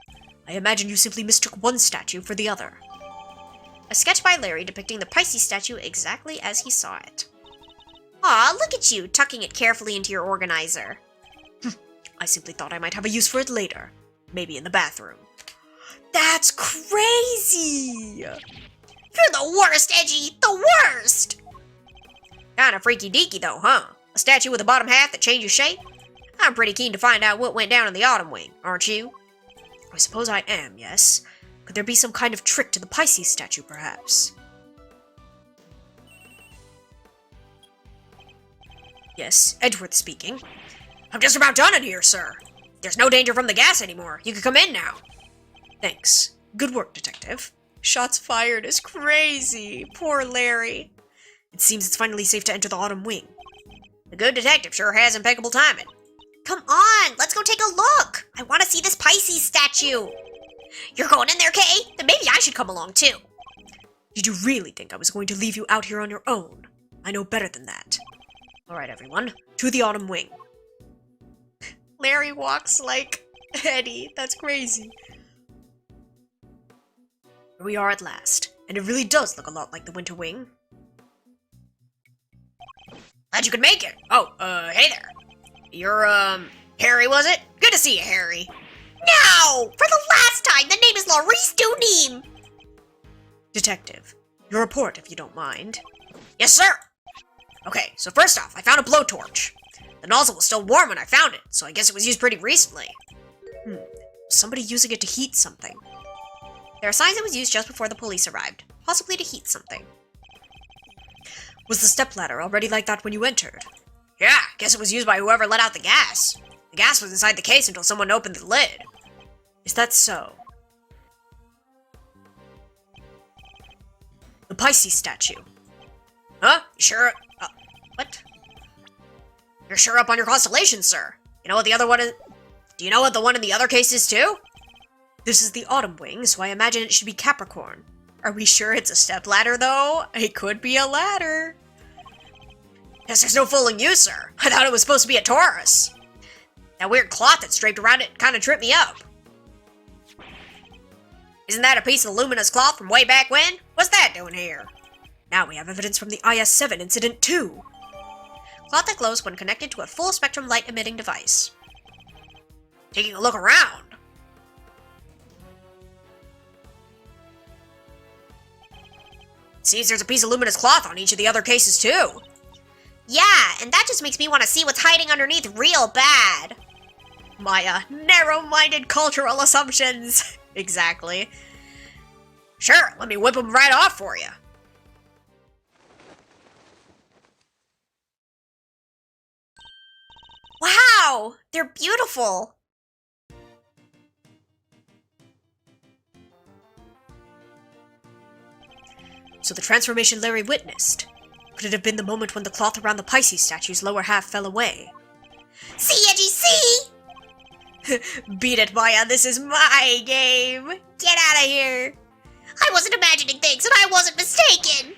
I imagine you simply mistook one statue for the other. A sketch by Larry depicting the Pisces statue exactly as he saw it. Aw, look at you, tucking it carefully into your organizer. I simply thought I might have a use for it later. Maybe in the bathroom. That's crazy! You're the worst, Edgy! The worst! Kinda freaky deaky though, huh? A statue with a bottom half that changes shape? I'm pretty keen to find out what went down in the Autumn Wing, aren't you? I suppose I am, yes. Could there be some kind of trick to the Pisces statue, perhaps? Yes, Edgeworth speaking. I'm just about done in here, sir. There's no danger from the gas anymore. You can come in now. Thanks. Good work, detective. Shots fired is crazy. Poor Larry. It seems it's finally safe to enter the Autumn Wing. The good detective sure has impeccable timing. Come on, let's go take a look. I want to see this Pisces statue. You're going in there, Kay? Then maybe I should come along too. Did you really think I was going to leave you out here on your own? I know better than that. Alright, everyone. To the Autumn Wing. Larry walks like Eddie. That's crazy. Here we are at last. And it really does look a lot like the Winter Wing. Glad you could make it. Oh, hey there. You're, Harry, was it? Good to see you, Harry. No! For the last time, the name is Laurice Duneem! Detective, your report, if you don't mind. Yes, sir! Okay, so first off, I found a blowtorch. The nozzle was still warm when I found it, so I guess it was used pretty recently. Somebody using it to heat something. There are signs it was used just before the police arrived, possibly to heat something. Was the stepladder already like that when you entered? Yeah, guess it was used by whoever let out the gas. The gas was inside the case until someone opened the lid. Is that so? The Pisces statue. Huh? You sure? What? You're sure up on your constellations, sir. You know what the other one is? Do you know what the one in the other case is, too? This is the Autumn Wing, so I imagine it should be Capricorn. Are we sure it's a stepladder, though? It could be a ladder. Guess there's no fooling you, sir. I thought it was supposed to be a Taurus. That weird cloth that's draped around it kind of tripped me up. Isn't that a piece of luminous cloth from way back when? What's that doing here? Now we have evidence from the IS-7 incident too. Cloth that glows when connected to a full-spectrum light-emitting device. Taking a look around. Seems there's a piece of luminous cloth on each of the other cases too. Yeah, and that just makes me want to see what's hiding underneath real bad. Maya, narrow-minded cultural assumptions. Exactly. Sure, let me whip them right off for you. Wow, they're beautiful. So the transformation Larry witnessed. Could it have been the moment when the cloth around the Pisces statue's lower half fell away? See, Edgy, see? Beat it, Maya, this is my game! Get out of here. I wasn't imagining things and I wasn't mistaken.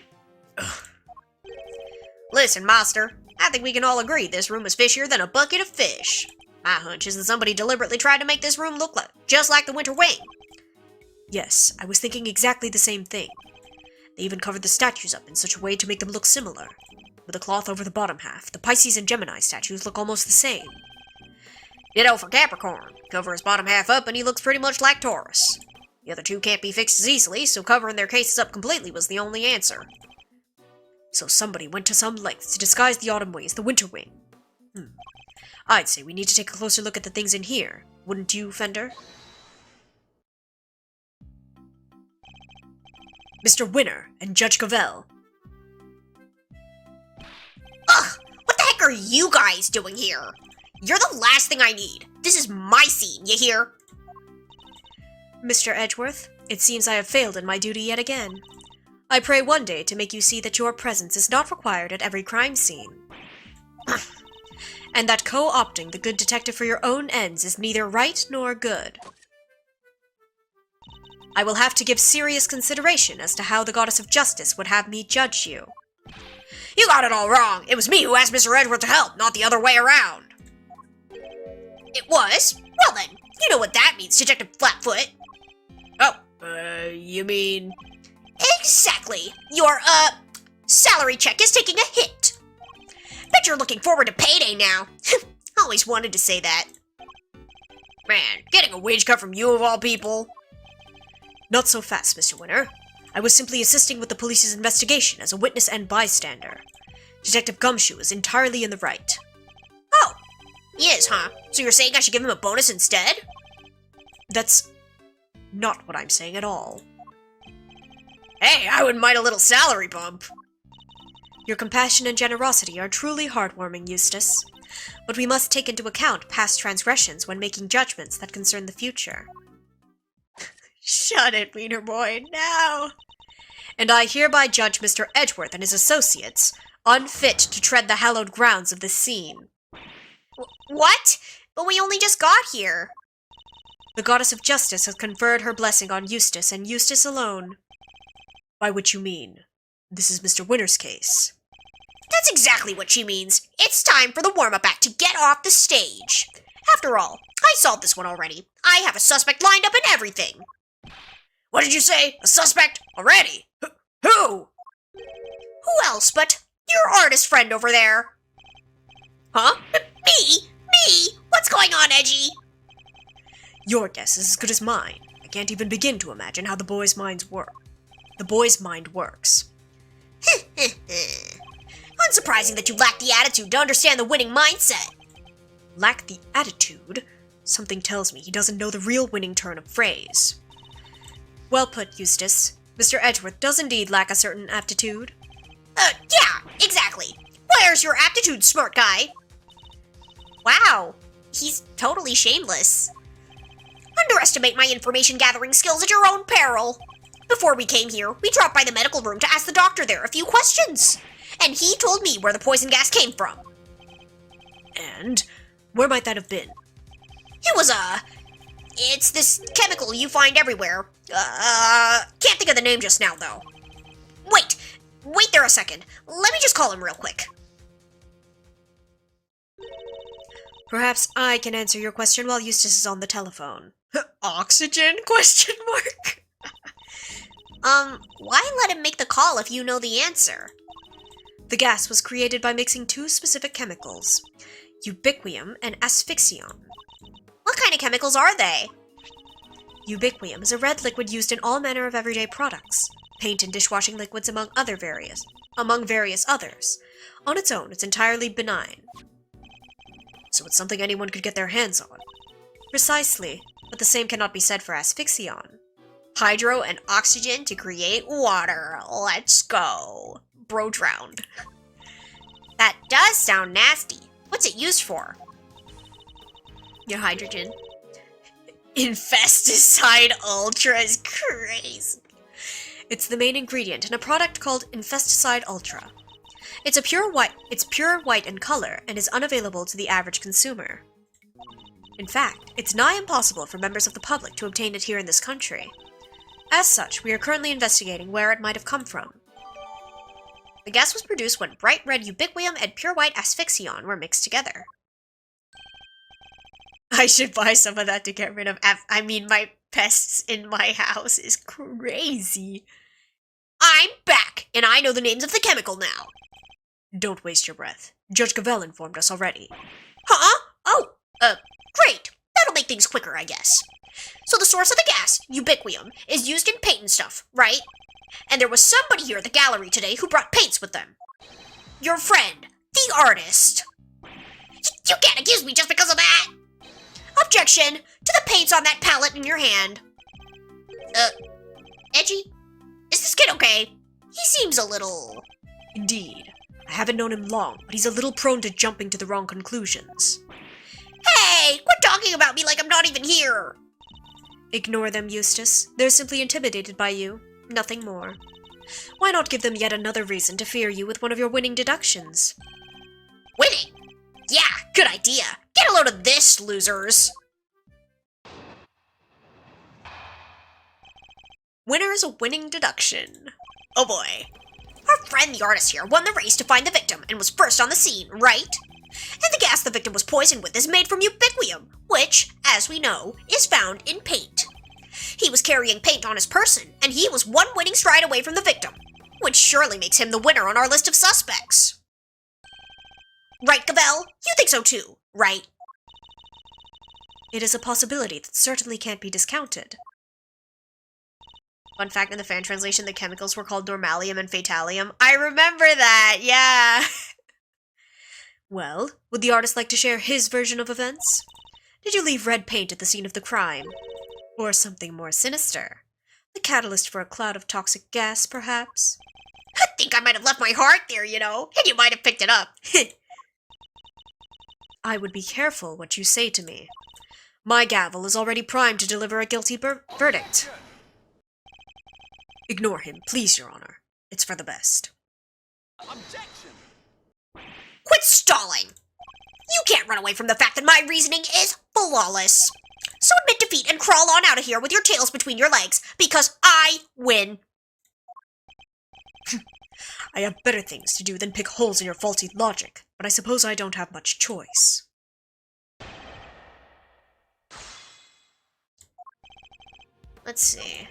Listen, Master, I think we can all agree this room is fishier than a bucket of fish. My hunch is that somebody deliberately tried to make this room look just like the Winter Wing. Yes, I was thinking exactly the same thing. They even covered the statues up in such a way to make them look similar. With a cloth over the bottom half, the Pisces and Gemini statues look almost the same. Ditto for Capricorn. Cover his bottom half up and he looks pretty much like Taurus. The other two can't be fixed as easily, so covering their cases up completely was the only answer. So somebody went to some lengths to disguise the Autumn Wing as the Winter Wing. I'd say we need to take a closer look at the things in here, wouldn't you, Fender? Mr. Winner and Judge Cavell. Ugh, what the heck are you guys doing here? You're the last thing I need. This is my scene, you hear? Mr. Edgeworth, it seems I have failed in my duty yet again. I pray one day to make you see that your presence is not required at every crime scene. And that co-opting the good detective for your own ends is neither right nor good. I will have to give serious consideration as to how the Goddess of Justice would have me judge you. You got it all wrong. It was me who asked Mr. Edgeworth to help, not the other way around. It was? Well then, you know what that means, Detective Flatfoot. Oh, you mean... Exactly. Your, salary check is taking a hit. Bet you're looking forward to payday now. Always wanted to say that. Man, getting a wage cut from you of all people? Not so fast, Mr. Winner. I was simply assisting with the police's investigation as a witness and bystander. Detective Gumshoe is entirely in the right. Oh, he is, huh? So you're saying I should give him a bonus instead? That's not what I'm saying at all. Hey, I wouldn't mind a little salary bump. Your compassion and generosity are truly heartwarming, Eustace. But we must take into account past transgressions when making judgments that concern the future. Shut it, Wiener Boy, now! And I hereby judge Mr. Edgeworth and his associates unfit to tread the hallowed grounds of this scene. What? But we only just got here. The Goddess of Justice has conferred her blessing on Eustace and Eustace alone. By which you mean, this is Mr. Winner's case. That's exactly what she means. It's time for the warm-up act to get off the stage. After all, I solved this one already. I have a suspect lined up and everything. What did you say? A suspect? Already? Who? Who else but your artist friend over there? Huh? Me? What's going on, Edgy? Your guess is as good as mine. I can't even begin to imagine how the boy's mind works. Unsurprising that you lack the attitude to understand the winning mindset. Lack the attitude? Something tells me he doesn't know the real winning turn of phrase. Well put, Eustace. Mr. Edgeworth does indeed lack a certain aptitude. Yeah, exactly. Where's your aptitude, smart guy? Wow, he's totally shameless. Underestimate my information-gathering skills at your own peril. Before we came here, we dropped by the medical room to ask the doctor there a few questions. And he told me where the poison gas came from. And? Where might that have been? It's this chemical you find everywhere. Can't think of the name just now, though. Wait there a second. Let me just call him real quick. Perhaps I can answer your question while Eustace is on the telephone. Oxygen? Question mark? Why let him make the call if you know the answer? The gas was created by mixing two specific chemicals, ubiquium and asphyxion. What kind of chemicals are they? Ubiquium is a red liquid used in all manner of everyday products, paint and dishwashing liquids among various others. On its own, it's entirely benign. So it's something anyone could get their hands on. Precisely, but the same cannot be said for asphyxion. Hydro and oxygen to create water. Let's go. Bro drowned. That does sound nasty. What's it used for? Your hydrogen. Infesticide Ultra is crazy. It's the main ingredient in a product called Infesticide Ultra. It's pure white in color and is unavailable to the average consumer. In fact, it's nigh impossible for members of the public to obtain it here in this country. As such, we are currently investigating where it might have come from. The gas was produced when bright red ubiquium and pure white asphyxion were mixed together. I should buy some of that to get rid of my pests in my house is crazy. I'm back, and I know the names of the chemical now. Don't waste your breath. Judge Gavel informed us already. Huh? Oh, great. That'll make things quicker, I guess. So the source of the gas, ubiquium, is used in paint and stuff, right? And there was somebody here at the gallery today who brought paints with them. Your friend, the artist. You can't accuse me just because of that! Objection to the paints on that palette in your hand. Edgy? Is this kid okay? He seems a little... Indeed. I haven't known him long, but he's a little prone to jumping to the wrong conclusions. Hey, quit talking about me like I'm not even here! Ignore them, Eustace. They're simply intimidated by you. Nothing more. Why not give them yet another reason to fear you with one of your winning deductions? Winning? Yeah, good idea. Get a load of this, losers. Winner's a winning deduction. Oh boy. Our friend the artist here won the race to find the victim and was first on the scene, right? And the gas the victim was poisoned with is made from ubiquium, which, as we know, is found in paint. He was carrying paint on his person, and he was one winning stride away from the victim, which surely makes him the winner on our list of suspects. Right, Gavel? You think so too, right? It is a possibility that certainly can't be discounted. Fun fact, in the fan translation, the chemicals were called normalium and fatalium. I remember that, yeah! Well, would the artist like to share his version of events? Did you leave red paint at the scene of the crime? Or something more sinister? The catalyst for a cloud of toxic gas, perhaps? I think I might have left my heart there, you know, and you might have picked it up. I would be careful what you say to me. My gavel is already primed to deliver a guilty verdict. Ignore him, please, Your Honor. It's for the best. Objection! Quit stalling! You can't run away from the fact that my reasoning is flawless. So admit defeat and crawl on out of here with your tails between your legs, because I win. I have better things to do than pick holes in your faulty logic, but I suppose I don't have much choice. Let's see.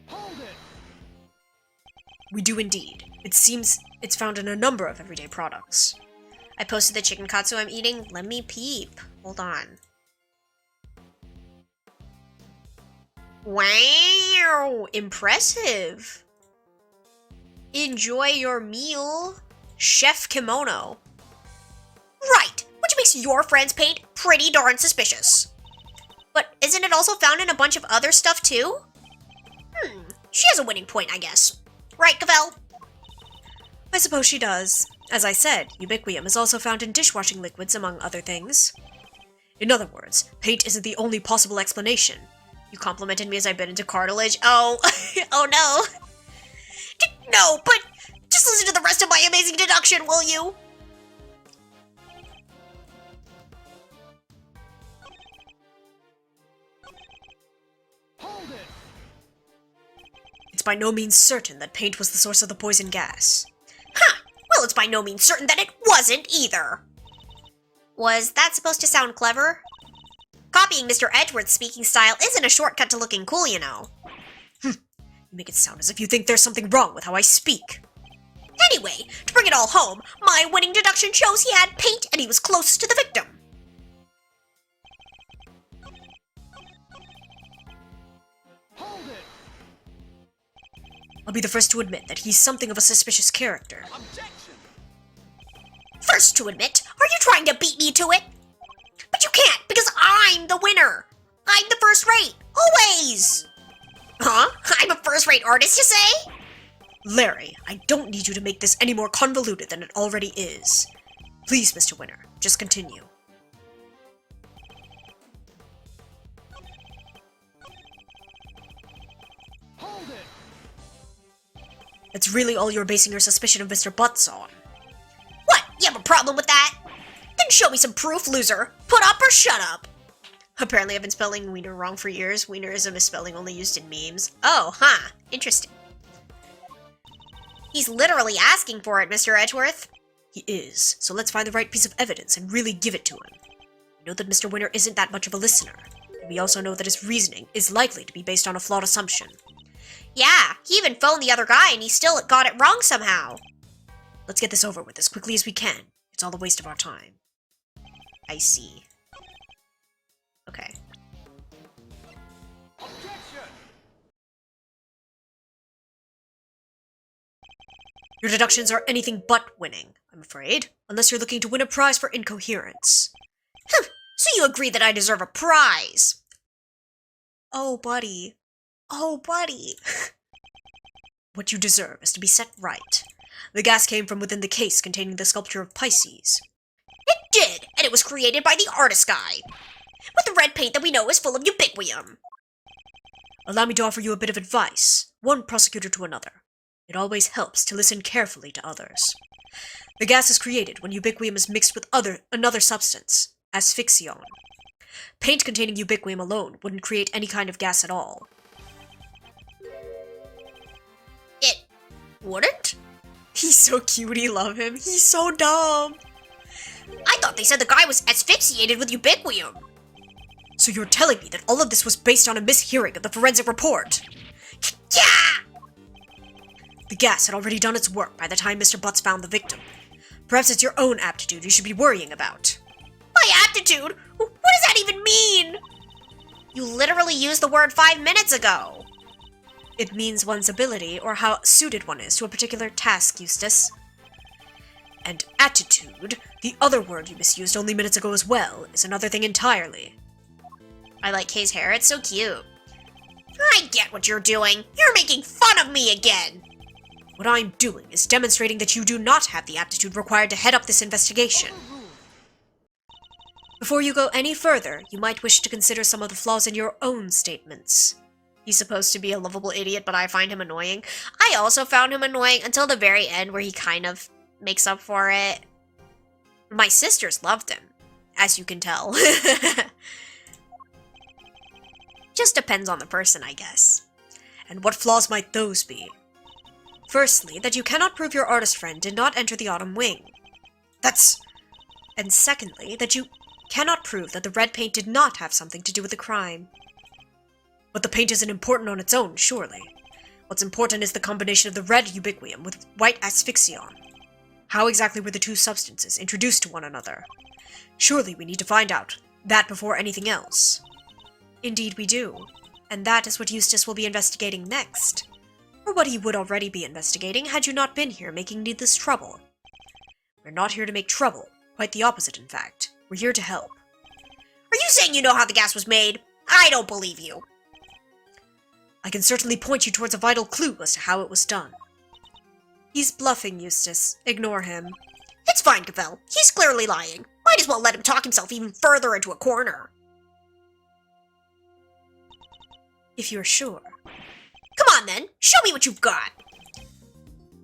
Hold it! We do indeed. It seems it's found in a number of everyday products. I posted the chicken katsu I'm eating. Let me peep. Hold on. Wow! Impressive! Enjoy your meal, Chef Kimono. Right! Which makes your friend's paint pretty darn suspicious. But isn't it also found in a bunch of other stuff too? She has a winning point, I guess. Right, Gavel? I suppose she does. As I said, ubiquium is also found in dishwashing liquids, among other things. In other words, paint isn't the only possible explanation. You complimented me as I bit into cartilage. Oh, oh no. No, but just listen to the rest of my amazing deduction, will you? Hold it! It's by no means certain that paint was the source of the poison gas. Huh. Well, it's by no means certain that it wasn't either. Was that supposed to sound clever? Copy copying Mr. Edgeworth's speaking style isn't a shortcut to looking cool, you know. You make it sound as if you think there's something wrong with how I speak. Anyway, to bring it all home, my winning deduction shows he had paint and he was closest to the victim. Hold it. I'll be the first to admit that he's something of a suspicious character. Objection. First to admit, are you trying to beat me to it? But you can't, because I'm the winner. I'm the first rate, always. Huh? I'm a first-rate artist, you say? Larry, I don't need you to make this any more convoluted than it already is. Please, Mr. Winner, just continue. Hold it. That's really all you're basing your suspicion of Mr. Butts on. What, you have a problem with that? Then show me some proof, loser. Put up or shut up. Apparently I've been spelling wiener wrong for years. Wiener is a misspelling only used in memes. Oh, huh. Interesting. He's literally asking for it, Mr. Edgeworth. He is, so let's find the right piece of evidence and really give it to him. We know that Mr. Winner isn't that much of a listener, and we also know that his reasoning is likely to be based on a flawed assumption. Yeah, he even phoned the other guy and he still got it wrong somehow. Let's get this over with as quickly as we can. It's all a waste of our time. I see. Okay. Objection. Your deductions are anything but winning, I'm afraid, unless you're looking to win a prize for incoherence. So you agree that I deserve a prize? Oh, buddy. Oh, buddy. What you deserve is to be set right. The gas came from within the case containing the sculpture of Pisces. It did, and it was created by the artist guy. With the red paint that we know is full of ubiquium. Allow me to offer you a bit of advice, one prosecutor to another. It always helps to listen carefully to others. The gas is created when ubiquium is mixed with another substance, asphyxion. Paint containing ubiquium alone wouldn't create any kind of gas at all. It wouldn't? He's so cutie, love him. He's so dumb. I thought they said the guy was asphyxiated with ubiquium. So you're telling me that all of this was based on a mishearing of the forensic report? Yeah! The gas had already done its work by the time Mr. Butts found the victim. Perhaps it's your own aptitude you should be worrying about. My aptitude? What does that even mean? You literally used the word 5 minutes ago. It means one's ability or how suited one is to a particular task, Eustace. And attitude, the other word you misused only minutes ago as well, is another thing entirely. I like Kay's hair, it's so cute. I get what you're doing. You're making fun of me again. What I'm doing is demonstrating that you do not have the aptitude required to head up this investigation. Before you go any further, you might wish to consider some of the flaws in your own statements. He's supposed to be a lovable idiot, but I find him annoying. I also found him annoying until the very end where he kind of makes up for it. My sisters loved him, as you can tell. Just depends on the person, I guess. And what flaws might those be? Firstly, that you cannot prove your artist friend did not enter the autumn wing. And secondly, that you cannot prove that the red paint did not have something to do with the crime. But the paint isn't important on its own, surely. What's important is the combination of the red ubiquium with white asphyxion. How exactly were the two substances introduced to one another? Surely we need to find out that before anything else. Indeed we do, and that is what Eustace will be investigating next. Or what he would already be investigating had you not been here making needless trouble. We're not here to make trouble, quite the opposite in fact. We're here to help. Are you saying you know how the gas was made? I don't believe you. I can certainly point you towards a vital clue as to how it was done. He's bluffing, Eustace. Ignore him. It's fine, Cavell. He's clearly lying. Might as well let him talk himself even further into a corner. If you're sure. Come on then, show me what you've got.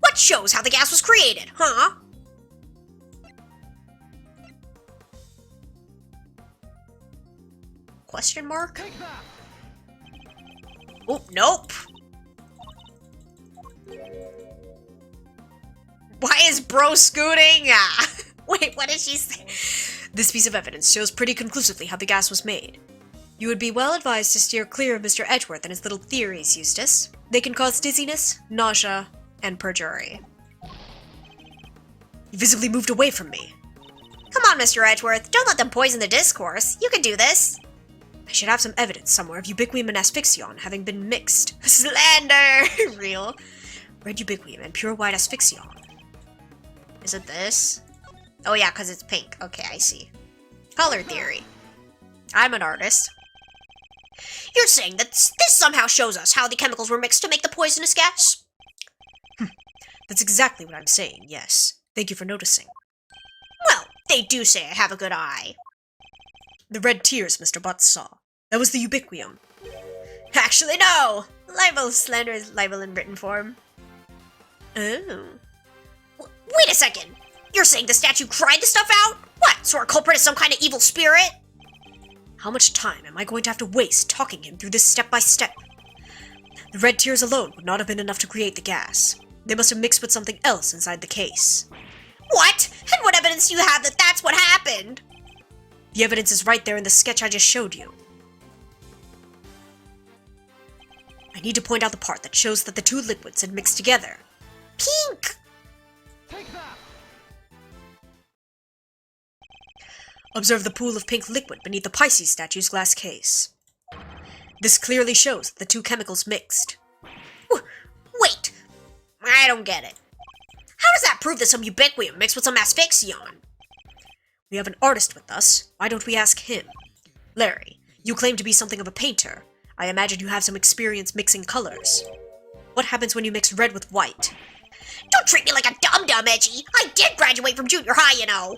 What shows how the gas was created, huh? Question mark? Take that. Oh, nope. Why is bro scooting? Wait, what did she say? This piece of evidence shows pretty conclusively how the gas was made. You would be well advised to steer clear of Mr. Edgeworth and his little theories, Eustace. They can cause dizziness, nausea, and perjury. You visibly moved away from me. Come on, Mr. Edgeworth. Don't let them poison the discourse. You can do this. I should have some evidence somewhere of ubiquium and asphyxion having been mixed. Slander! Real. Red ubiquium and pure white asphyxion. Is it this? Oh yeah, because it's pink. Okay, I see. Color theory. I'm an artist. You're saying that this somehow shows us how the chemicals were mixed to make the poisonous gas? That's exactly what I'm saying, yes. Thank you for noticing. Well, they do say I have a good eye. The red tears Mr. Butts saw. That was the ubiquium. Actually, no! Libel slander is libel in written form. Oh. Wait a second! You're saying the statue cried the stuff out? What, so our culprit is some kind of evil spirit? How much time am I going to have to waste talking him through this step by step? The red tears alone would not have been enough to create the gas. They must have mixed with something else inside the case. What? And what evidence do you have that that's what happened? The evidence is right there in the sketch I just showed you. I need to point out the part that shows that the two liquids had mixed together. Pink! Take that! Observe the pool of pink liquid beneath the Pisces statue's glass case. This clearly shows that the two chemicals mixed. Wait! I don't get it. How does that prove that some ubiquium mixed with some asphyxion? We have an artist with us. Why don't we ask him? Larry, you claim to be something of a painter. I imagine you have some experience mixing colors. What happens when you mix red with white? Don't treat me like a dum-dum, Edgy. I did graduate from junior high, you know.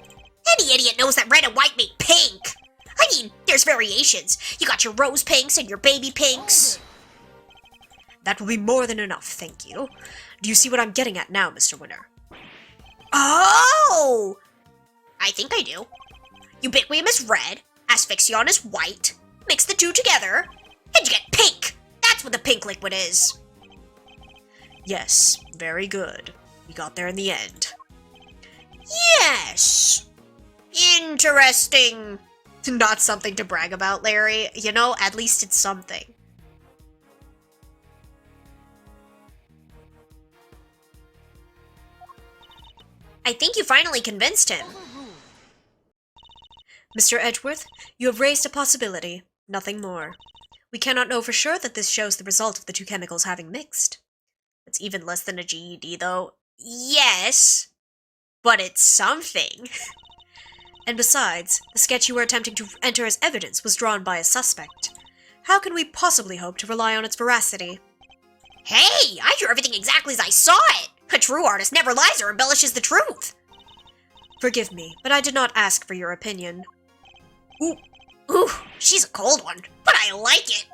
Any idiot knows that red and white make pink. I mean, there's variations. You got your rose pinks and your baby pinks. That will be more than enough, thank you. Do you see what I'm getting at now, Mr. Winner? Oh! I think I do. Ubiquium is red, asphyxion is white. Mix the two together, and you get pink. That's what the pink liquid is. Yes, very good. We got there in the end. Yes! Interesting. Not something to brag about, Larry. You know, at least it's something. I think you finally convinced him. Mr. Edgeworth, you have raised a possibility, nothing more. We cannot know for sure that this shows the result of the two chemicals having mixed. It's even less than a GED, though. Yes, but it's something. And besides, the sketch you were attempting to enter as evidence was drawn by a suspect. How can we possibly hope to rely on its veracity? Hey, I drew everything exactly as I saw it. A true artist never lies or embellishes the truth. Forgive me, but I did not ask for your opinion. Ooh, she's a cold one, but I like it.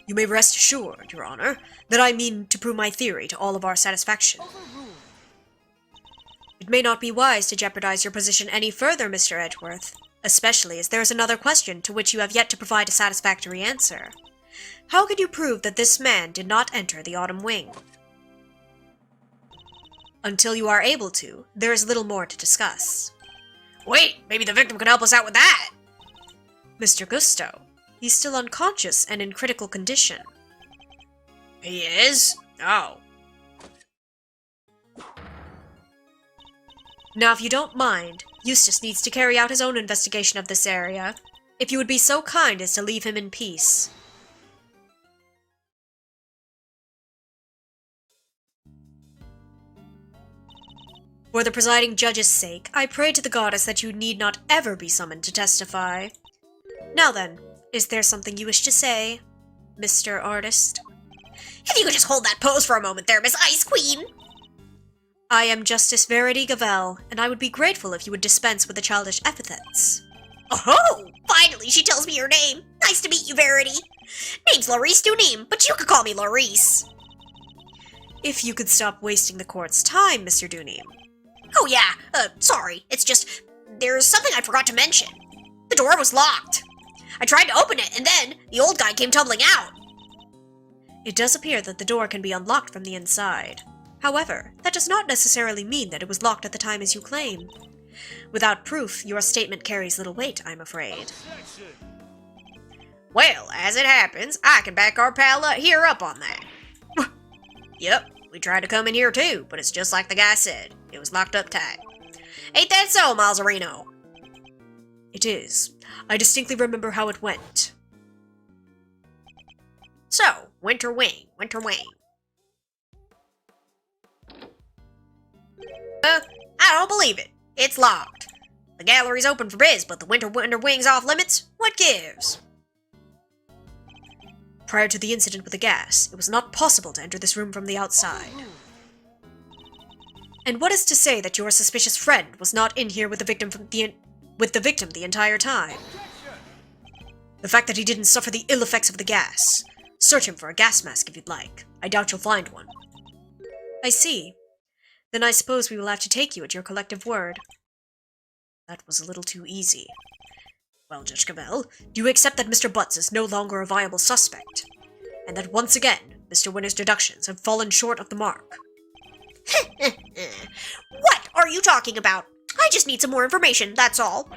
You may rest assured, Your Honor, that I mean to prove my theory to all of our satisfaction. It may not be wise to jeopardize your position any further, Mr. Edgeworth, especially as there is another question to which you have yet to provide a satisfactory answer. How could you prove that this man did not enter the Autumn Wing? Until you are able to, there is little more to discuss. Wait, maybe the victim can help us out with that. Mr. Gusto, he's still unconscious and in critical condition. He is? Oh. Now, if you don't mind, Eustace needs to carry out his own investigation of this area. If you would be so kind as to leave him in peace. For the presiding judge's sake, I pray to the goddess that you need not ever be summoned to testify. Now then, is there something you wish to say, Mr. Artist? If you could just hold that pose for a moment there, Miss Ice Queen. I am Justice Verity Gavel, and I would be grateful if you would dispense with the childish epithets. Oh, finally she tells me your name. Nice to meet you, Verity. Name's Laurice Dunim, but you could call me Laurice. If you could stop wasting the court's time, Mr. Dunim. Oh yeah, sorry. It's just, there's something I forgot to mention. The door was locked. I tried to open it, and then the old guy came tumbling out. It does appear that the door can be unlocked from the inside. However, that does not necessarily mean that it was locked at the time as you claim. Without proof, your statement carries little weight, I'm afraid. Well, as it happens, I can back our pal here up on that. Yep, we tried to come in here too, but it's just like the guy said. It was locked up tight. Ain't that so, Malzarino? It is. I distinctly remember how it went. So, Winter Wing. I don't believe it. It's locked. The gallery's open for biz, but the Winter Wing's off limits? What gives? Prior to the incident with the gas, it was not possible to enter this room from the outside. And what is to say that your suspicious friend was not in here with the victim the entire time? The fact that he didn't suffer the ill effects of the gas. Search him for a gas mask if you'd like. I doubt you'll find one. I see. Then I suppose we will have to take you at your collective word. That was a little too easy. Well, Judge Cavell, do you accept that Mr. Butts is no longer a viable suspect? And that once again, Mr. Winter's deductions have fallen short of the mark? What are you talking about? I just need some more information, that's all.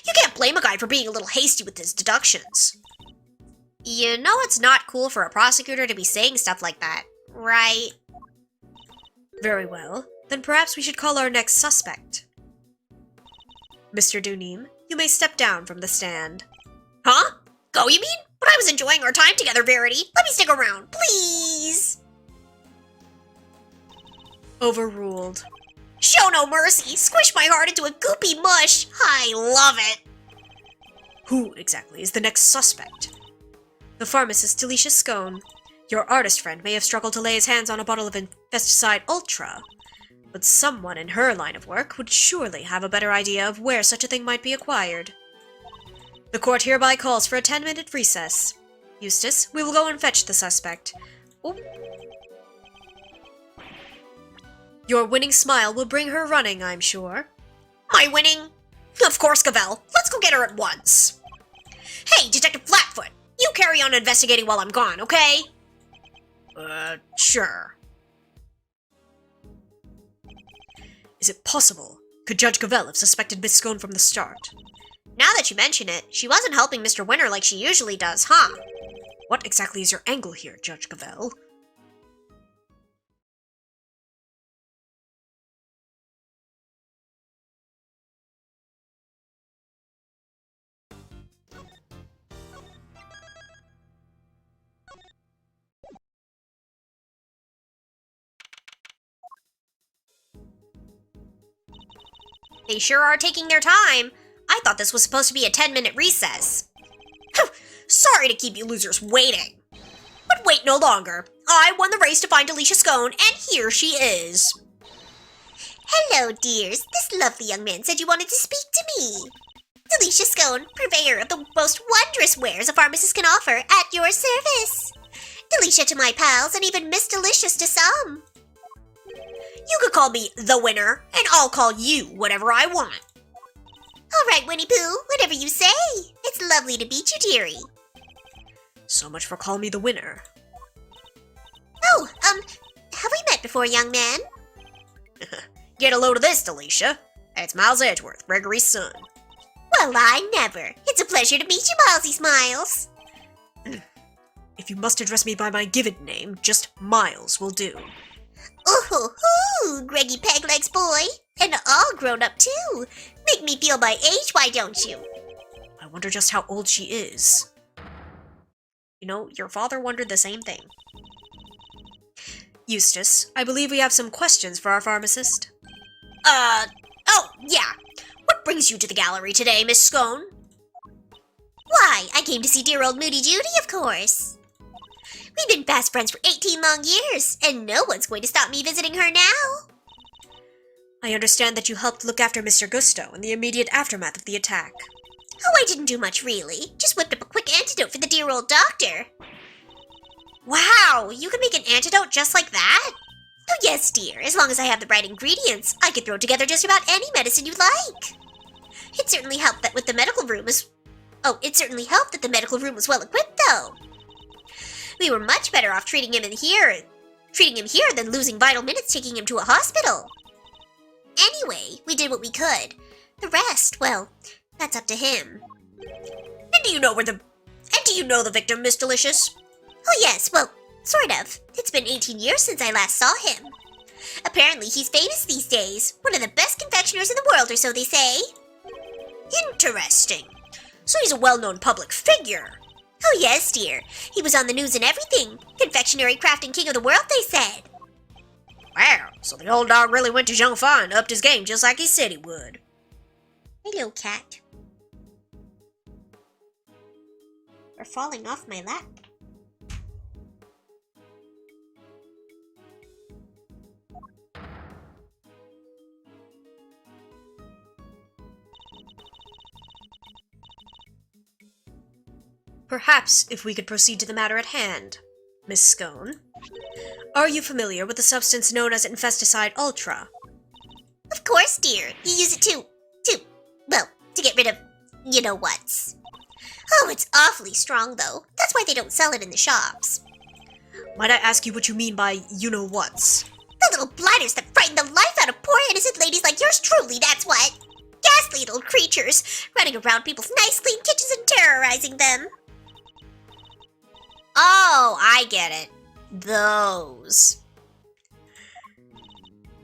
You can't blame a guy for being a little hasty with his deductions. You know it's not cool for a prosecutor to be saying stuff like that, right? Very well. Then perhaps we should call our next suspect. Mr. Duneem, you may step down from the stand. Huh? Go, you mean? But I was enjoying our time together, Verity. Let me stick around, please. Overruled. Show no mercy. Squish my heart into a goopy mush. I love it. Who exactly is the next suspect? The pharmacist Delisha Scone. Your artist friend may have struggled to lay his hands on a bottle of Infesticide Ultra, but someone in her line of work would surely have a better idea of where such a thing might be acquired. The court hereby calls for a 10-minute recess. Eustace, we will go and fetch the suspect. Oh. Your winning smile will bring her running, I'm sure. My winning? Of course, Cavell. Let's go get her at once. Hey, Detective Flatfoot, you carry on investigating while I'm gone, okay? Sure. Is it possible? Could Judge Cavell have suspected Miss Scone from the start? Now that you mention it, she wasn't helping Mr. Winter like she usually does, huh? What exactly is your angle here, Judge Cavell? They sure are taking their time. I thought this was supposed to be a 10-minute recess. Sorry to keep you losers waiting. But wait no longer. I won the race to find Delisha Scone, and here she is. Hello, dears. This lovely young man said you wanted to speak to me. Delisha Scone, purveyor of the most wondrous wares a pharmacist can offer, at your service. Delisha to my pals, and even Miss Delicious to some. You could call me the winner, and I'll call you whatever I want. All right, Winnie Pooh, whatever you say. It's lovely to meet you, dearie. So much for call me the winner. Oh, have we met before, young man? Get a load of this, Delisha. It's Miles Edgeworth, Gregory's son. Well, I never. It's a pleasure to meet you, Milesy Smiles. If you must address me by my given name, just Miles will do. Ooh, Greggy Peglegs boy. And all grown up, too. Make me feel my age, why don't you? I wonder just how old she is. You know, your father wondered the same thing. Eustace, I believe we have some questions for our pharmacist. Oh, yeah. What brings you to the gallery today, Miss Scone? Why, I came to see dear old Moody Judy, of course. We've been fast friends for 18 long years, and no one's going to stop me visiting her now. I understand that you helped look after Mr. Gusto in the immediate aftermath of the attack. Oh, I didn't do much, really. Just whipped up a quick antidote for the dear old doctor. Wow, you can make an antidote just like that? Oh, yes, dear. As long as I have the right ingredients, I could throw together just about any medicine you'd like. It certainly helped that the medical room was well equipped, though. We were much better off treating him here than losing vital minutes taking him to a hospital. Anyway, we did what we could. The rest, well, that's up to him. And do you know Do you know the victim, Miss Delicious? Oh yes, well, sort of. It's been 18 years since I last saw him. Apparently he's famous these days. One of the best confectioners in the world, or so they say. Interesting. So he's a well-known public figure. Oh yes, dear. He was on the news and everything. Confectionery crafting king of the world, they said. Wow, so the old dog really went to Zhongfa and upped his game just like he said he would. Hello, cat. You're falling off my lap. Perhaps if we could proceed to the matter at hand, Miss Scone. Are you familiar with the substance known as Infesticide Ultra? Of course, dear. You use it to get rid of you-know-whats. Oh, it's awfully strong, though. That's why they don't sell it in the shops. Might I ask you what you mean by you-know-whats? The little blighters that frighten the life out of poor innocent ladies like yours truly, that's what. Ghastly little creatures, running around people's nice clean kitchens and terrorizing them. Oh, I get it. Those.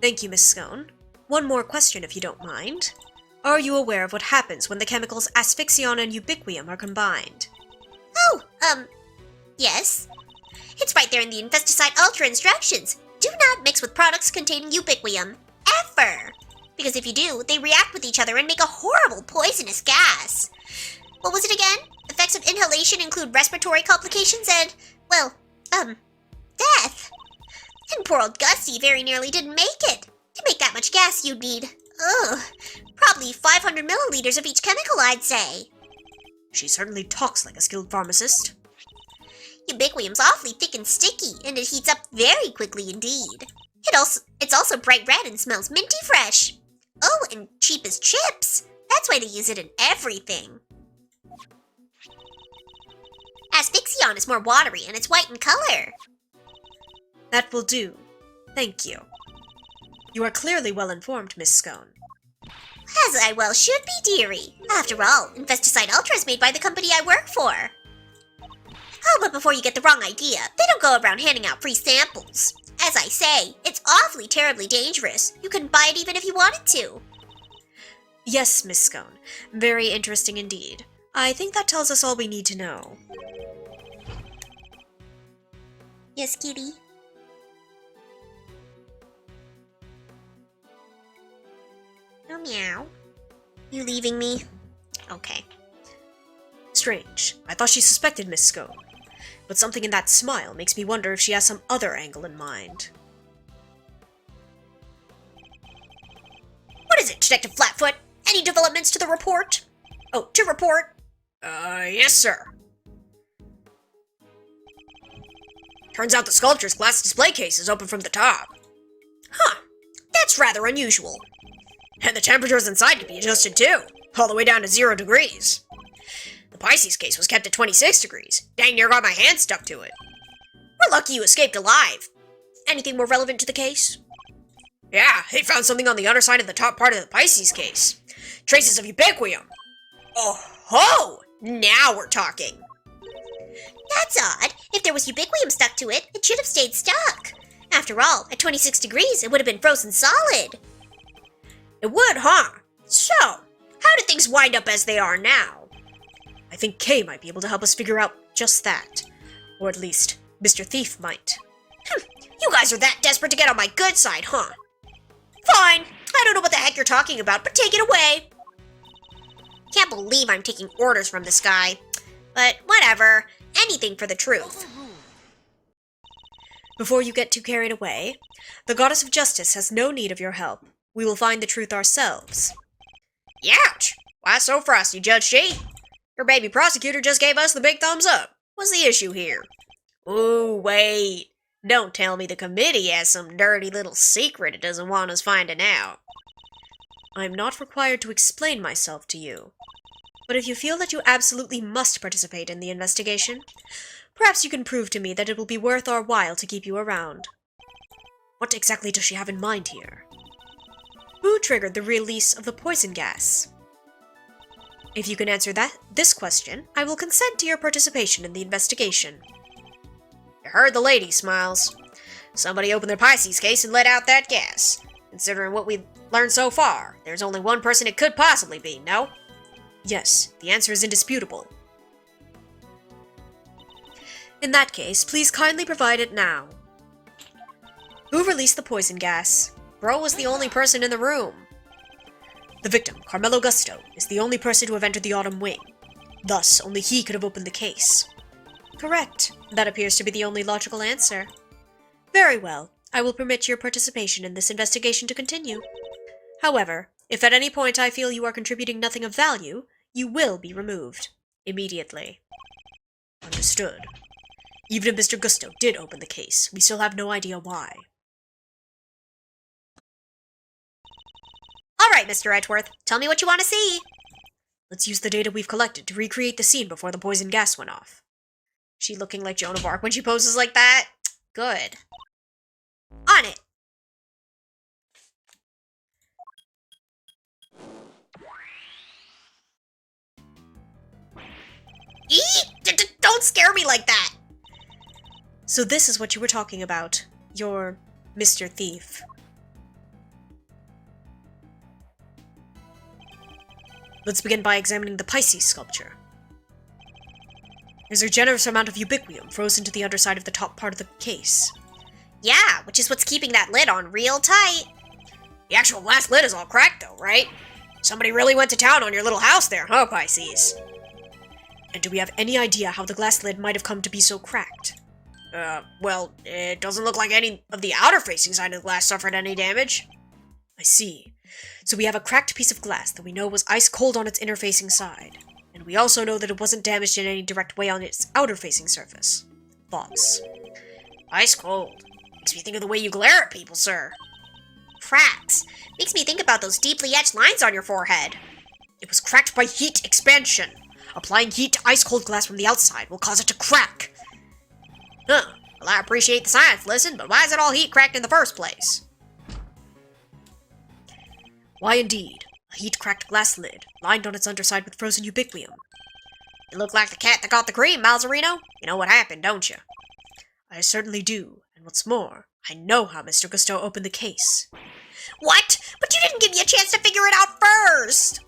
Thank you, Miss Scone. One more question, if you don't mind. Are you aware of what happens when the chemicals asphyxion and ubiquium are combined? Oh, yes. It's right there in the Infesticide Ultra instructions. Do not mix with products containing ubiquium. Ever. Because if you do, they react with each other and make a horrible poisonous gas. What was it again? Effects of inhalation include respiratory complications and, well, death. And poor old Gussie very nearly didn't make it. To make that much gas, you'd need, probably 500 milliliters of each chemical, I'd say. She certainly talks like a skilled pharmacist. Ubiquium's awfully thick and sticky, and it heats up very quickly indeed. It's also bright red and smells minty fresh. Oh, and cheap as chips. That's why they use it in everything. Asphyxion is more watery, and it's white in color. That will do. Thank you. You are clearly well informed, Miss Scone. As I well should be, dearie. After all, Infesticide Ultra is made by the company I work for. Oh, but before you get the wrong idea, they don't go around handing out free samples. As I say, it's awfully terribly dangerous. You couldn't buy it even if you wanted to. Yes, Miss Scone. Very interesting indeed. I think that tells us all we need to know. Yes, kitty. Oh, meow. You leaving me? Okay. Strange. I thought she suspected Miss Scone. But something in that smile makes me wonder if she has some other angle in mind. What is it, Detective Flatfoot? Any developments to the report? Oh, to report? Yes, sir. Turns out the sculpture's glass display case is open from the top. Huh. That's rather unusual. And the temperatures inside can be adjusted too, all the way down to 0 degrees. The Pisces case was kept at 26 degrees. Dang near got my hand stuck to it. We're lucky you escaped alive. Anything more relevant to the case? Yeah, they found something on the underside of the top part of the Pisces case. Traces of ubiquium. Oh ho! Now we're talking. That's odd. If there was ubiquium stuck to it, it should have stayed stuck. After all, at 26 degrees, it would have been frozen solid. It would, huh? So, how did things wind up as they are now? I think Kay might be able to help us figure out just that. Or at least, Mr. Thief might. You guys are that desperate to get on my good side, huh? Fine. I don't know what the heck you're talking about, but take it away. Can't believe I'm taking orders from this guy. But whatever. Anything for the truth. Before you get too carried away, the Goddess of Justice has no need of your help. We will find the truth ourselves. Youch! Why so frosty, Judge G? Your baby prosecutor just gave us the big thumbs up. What's the issue here? Ooh, wait. Don't tell me the committee has some dirty little secret it doesn't want us finding out. I'm not required to explain myself to you. But if you feel that you absolutely must participate in the investigation, perhaps you can prove to me that it will be worth our while to keep you around. What exactly does she have in mind here? Who triggered the release of the poison gas? If you can answer this question, I will consent to your participation in the investigation. You heard the lady, Smiles. Somebody opened their Pisces case and let out that gas. Considering what we've learned so far, there's only one person it could possibly be, no? Yes, the answer is indisputable. In that case, please kindly provide it now. Who released the poison gas? Bro was the only person in the room. The victim, Carmelo Gusto, is the only person to have entered the Autumn Wing. Thus, only he could have opened the case. Correct. That appears to be the only logical answer. Very well. I will permit your participation in this investigation to continue. However, if at any point I feel you are contributing nothing of value, you will be removed. Immediately. Understood. Even if Mr. Gusto did open the case, we still have no idea why. Alright, Mr. Edgeworth, tell me what you want to see. Let's use the data we've collected to recreate the scene before the poison gas went off. She looking like Joan of Arc when she poses like that? Good. On it. Eek! Don't scare me like that! So this is what you were talking about. You're Mr. Thief. Let's begin by examining the Pisces sculpture. There's a generous amount of ubiquium frozen to the underside of the top part of the case. Yeah, which is what's keeping that lid on real tight. The actual glass lid is all cracked though, right? Somebody really went to town on your little house there, huh, Pisces? And do we have any idea how the glass lid might have come to be so cracked? Well, it doesn't look like any of the outer-facing side of the glass suffered any damage. I see. So we have a cracked piece of glass that we know was ice cold on its inner-facing side. And we also know that it wasn't damaged in any direct way on its outer-facing surface. Thoughts? Ice cold. Makes me think of the way you glare at people, sir. Cracks. Makes me think about those deeply etched lines on your forehead. It was cracked by heat expansion. Applying heat to ice-cold glass from the outside will cause it to crack. Huh. Well, I appreciate the science lesson, but why is it all heat cracked in the first place? Why indeed. A heat-cracked glass lid, lined on its underside with frozen ubiquium. You look like the cat that got the cream, Malzarino. You know what happened, don't you? I certainly do, and what's more, I know how Mr. Gusto opened the case. What? But you didn't give me a chance to figure it out first!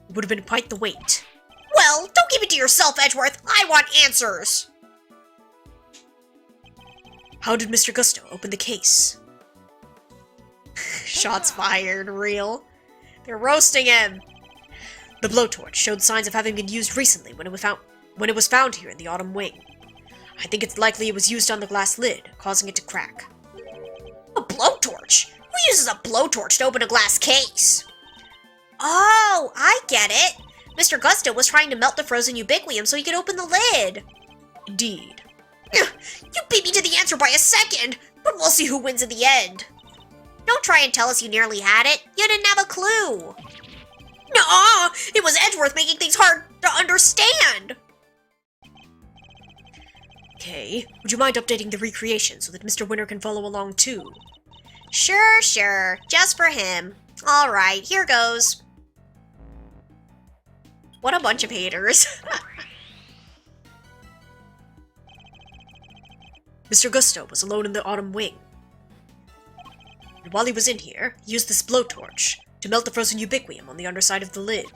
It would have been quite the wait. Well, don't give it to yourself, Edgeworth. I want answers. How did Mr. Gusto open the case? Shots fired, real. They're roasting him. The blowtorch showed signs of having been used recently when it was found here in the Autumn Wing. I think it's likely it was used on the glass lid, causing it to crack. A blowtorch? Who uses a blowtorch to open a glass case? Oh, I get it. Mr. Gusto was trying to melt the frozen ubiquium so he could open the lid. Indeed. You beat me to the answer by a second, but we'll see who wins in the end. Don't try and tell us you nearly had it. You didn't have a clue. Nuh-uh! It was Edgeworth making things hard to understand. Okay, would you mind updating the recreation so that Mr. Winner can follow along too? Sure. Just for him. Alright, here goes. What a bunch of haters. Mr. Gusto was alone in the Autumn Wing. And while he was in here, he used this blowtorch to melt the frozen ubiquium on the underside of the lid.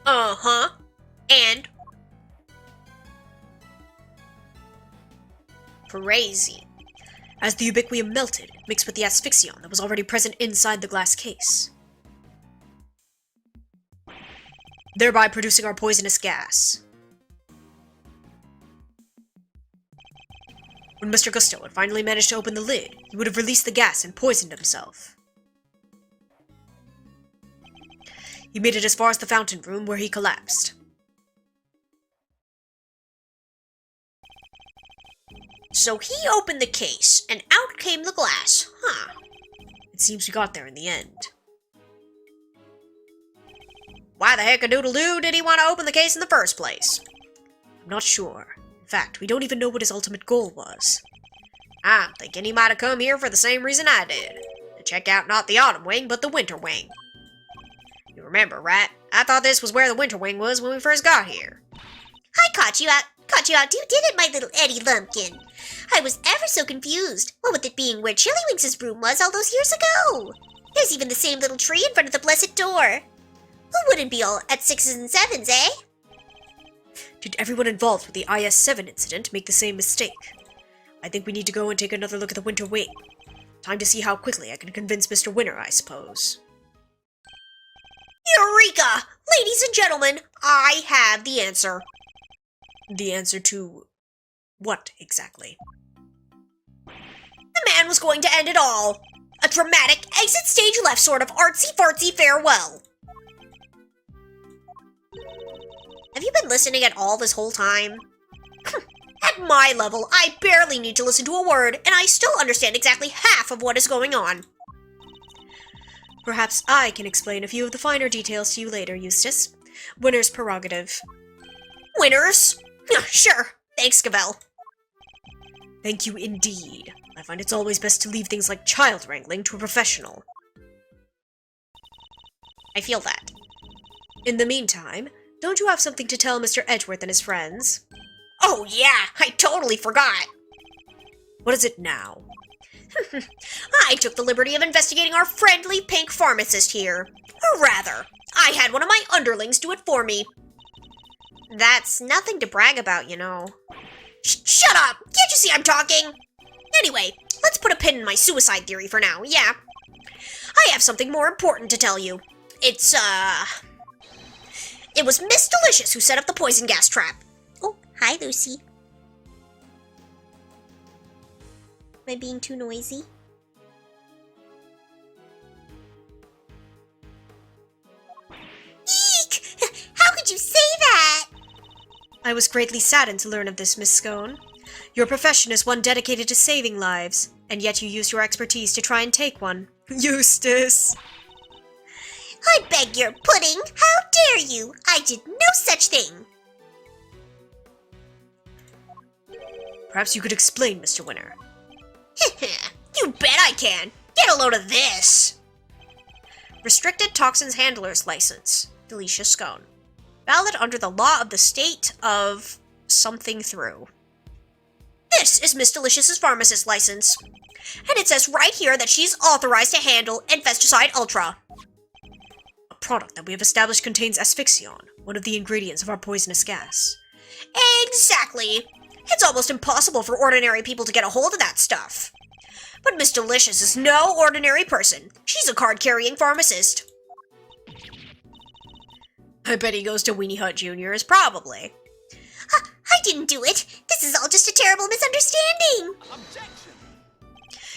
Uh-huh. And? Crazy. As the ubiquium melted, it mixed with the asphyxion that was already present inside the glass case, thereby producing our poisonous gas. When Mr. Gusto had finally managed to open the lid, he would have released the gas and poisoned himself. He made it as far as the fountain room, where he collapsed. So he opened the case, and out came the glass, huh? It seems we got there in the end. Why the heck-a-doodle-doo did he want to open the case in the first place? I'm not sure. In fact, we don't even know what his ultimate goal was. I'm thinking he might have come here for the same reason I did. To check out not the Autumn Wing, but the Winter Wing. You remember remember, right? I thought this was where the winter wing was when we first got here. I caught you out too, didn't my little Eddie Lumpkin? I was ever so confused. What with it being where Chillywinks' room was all those years ago? There's even the same little tree in front of the blessed door. Who wouldn't be all at 6s and 7s, eh? Did everyone involved with the IS-7 incident make the same mistake? I think we need to go and take another look at the winter wing. Time to see how quickly I can convince Mr. Winter, I suppose. Eureka! Ladies and gentlemen, I have the answer. The answer to what, exactly? The man was going to end it all. A dramatic, exit stage left sort of artsy-fartsy farewell. Have you been listening at all this whole time? At my level, I barely need to listen to a word, and I still understand exactly half of what is going on. Perhaps I can explain a few of the finer details to you later, Eustace. Winner's prerogative. Winners? Sure. Thanks, Gavel. Thank you indeed. I find it's always best to leave things like child wrangling to a professional. I feel that. In the meantime, don't you have something to tell Mr. Edgeworth and his friends? Oh yeah, I totally forgot. What is it now? I took the liberty of investigating our friendly pink pharmacist here. Or rather, I had one of my underlings do it for me. That's nothing to brag about, you know. Shut up! Can't you see I'm talking? Anyway, let's put a pin in my suicide theory for now, yeah? I have something more important to tell you. It was Miss Delicious who set up the poison gas trap. Oh, hi, Lucy. Am I being too noisy? Eek! How could you say that? I was greatly saddened to learn of this, Miss Scone. Your profession is one dedicated to saving lives, and yet you use your expertise to try and take one. Eustace! I beg your pudding! How dare you! I did no such thing! Perhaps you could explain, Mr. Winter. You bet I can! Get a load of this! Restricted Toxins Handler's License. Delicia Scone. Valid under the law of the state of something through. This is Miss Delicious's pharmacist license. And it says right here that she's authorized to handle Infesticide Ultra. A product that we have established contains asphyxion, one of the ingredients of our poisonous gas. Exactly! It's almost impossible for ordinary people to get a hold of that stuff. But Miss Delicious is no ordinary person. She's a card-carrying pharmacist. I bet he goes to Weenie Hut Jr.'s, probably. I didn't do it. This is all just a terrible misunderstanding. Objection!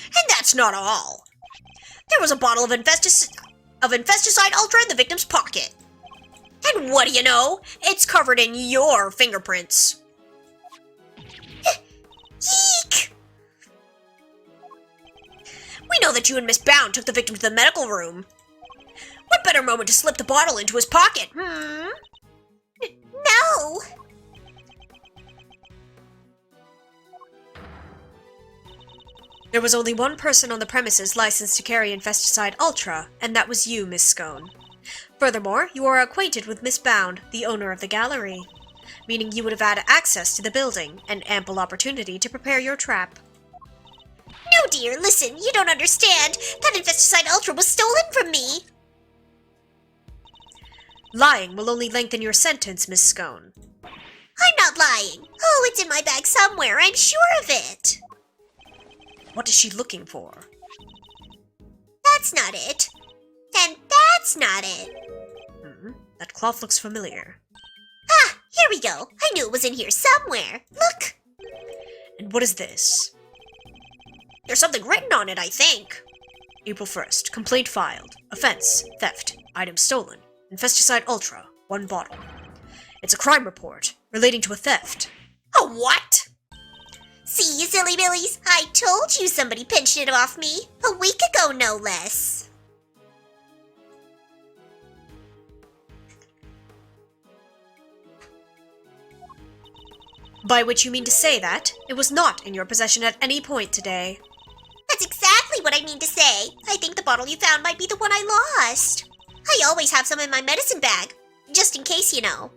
And that's not all. There was a bottle of Infesticide Ultra in the victim's pocket. And what do you know? It's covered in your fingerprints. Eek! We know that you and Miss Bound took the victim to the medical room. What better moment to slip the bottle into his pocket? No. There was only one person on the premises licensed to carry Infesticide Ultra, and that was you, Miss Scone. Furthermore, you are acquainted with Miss Bound, the owner of the gallery, meaning you would have had access to the building and ample opportunity to prepare your trap. No, dear, listen, you don't understand. That Infesticide Ultra was stolen from me. Lying will only lengthen your sentence, Miss Scone. I'm not lying. Oh, it's in my bag somewhere, I'm sure of it. What is she looking for? That's not it. And that's not it. That cloth looks familiar. Ah, here we go. I knew it was in here somewhere. Look. And what is this? There's something written on it, I think. April 1st. Complaint filed. Offense. Theft. Item stolen. Infesticide Ultra. 1 bottle. It's a crime report relating to a theft. A what? See, you silly billies. I told you somebody pinched it off me. A week ago, no less. By which you mean to say that it was not in your possession at any point today. That's exactly what I mean to say. I think the bottle you found might be the one I lost. I always have some in my medicine bag, just in case, you know.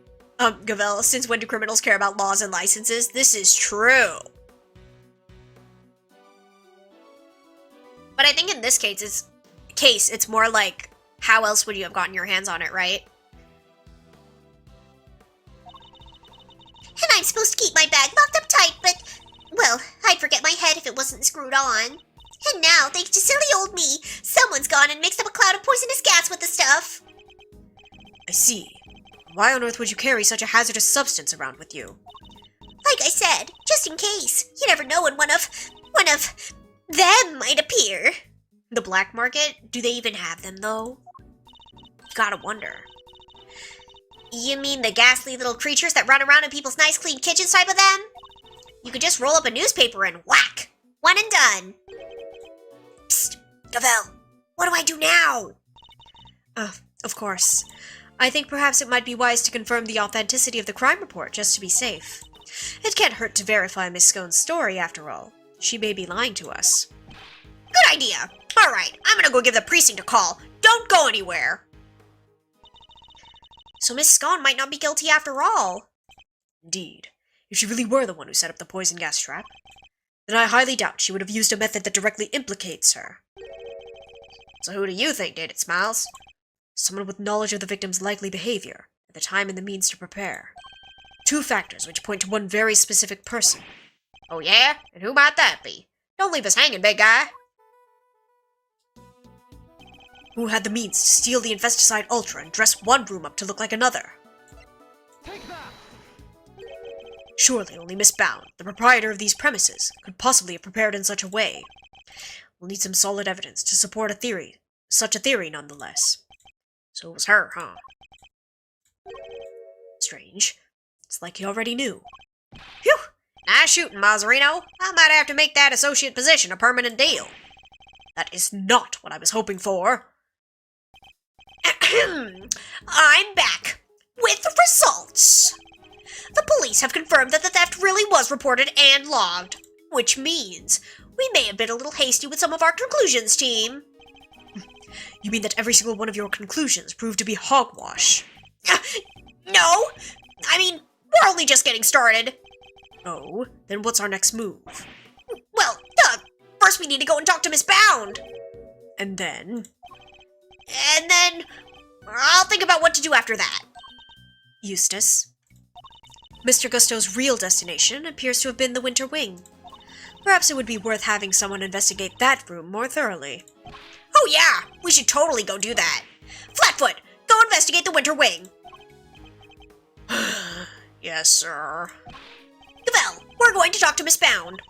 Gavel, since when do criminals care about laws and licenses? This is true. But I think in this case, it's more like, how else would you have gotten your hands on it, right? And I'm supposed to keep my bag locked up tight, but, well, I'd forget my head if it wasn't screwed on. And now, thanks to silly old me, someone's gone and mixed up a cloud of poisonous gas with the stuff. I see. Why on earth would you carry such a hazardous substance around with you? Like I said, just in case. You never know when one of them might appear. The black market? Do they even have them, though? Gotta wonder. You mean the ghastly little creatures that run around in people's nice clean kitchens type of them? You could just roll up a newspaper and whack! One and done. Psst, Gavel, what do I do now? Of course. I think perhaps it might be wise to confirm the authenticity of the crime report, just to be safe. It can't hurt to verify Miss Scone's story, after all. She may be lying to us. Good idea. Alright, I'm gonna go give the precinct a call. Don't go anywhere. So Miss Scone might not be guilty after all. Indeed. If she really were the one who set up the poison gas trap, then I highly doubt she would have used a method that directly implicates her. So who do you think did it, Smiles? Someone with knowledge of the victim's likely behavior, at the time and the means to prepare. Two factors which point to one very specific person. Oh yeah? And who might that be? Don't leave us hanging, big guy. Who had the means to steal the Infesticide Ultra and dress one room up to look like another? Take that! Surely only Miss Bound, the proprietor of these premises, could possibly have prepared in such a way. We'll need some solid evidence to support a theory, such a theory nonetheless. So it was her, huh? Strange. It's like he already knew. Phew! Nice shooting, Mazzarino. I might have to make that associate position a permanent deal. That is not what I was hoping for. I'm back with the results. The police have confirmed that the theft really was reported and logged, which means we may have been a little hasty with some of our conclusions, team. You mean that every single one of your conclusions proved to be hogwash? No! I mean, we're only just getting started. Oh, then what's our next move? Well, first we need to go and talk to Miss Bound. And then? And then I'll think about what to do after that. Eustace? Mr. Gusto's real destination appears to have been the Winter Wing. Perhaps it would be worth having someone investigate that room more thoroughly. Oh yeah, we should totally go do that. Flatfoot, go investigate the Winter Wing. Yes, sir. Gavel, we're going to talk to Miss Bound.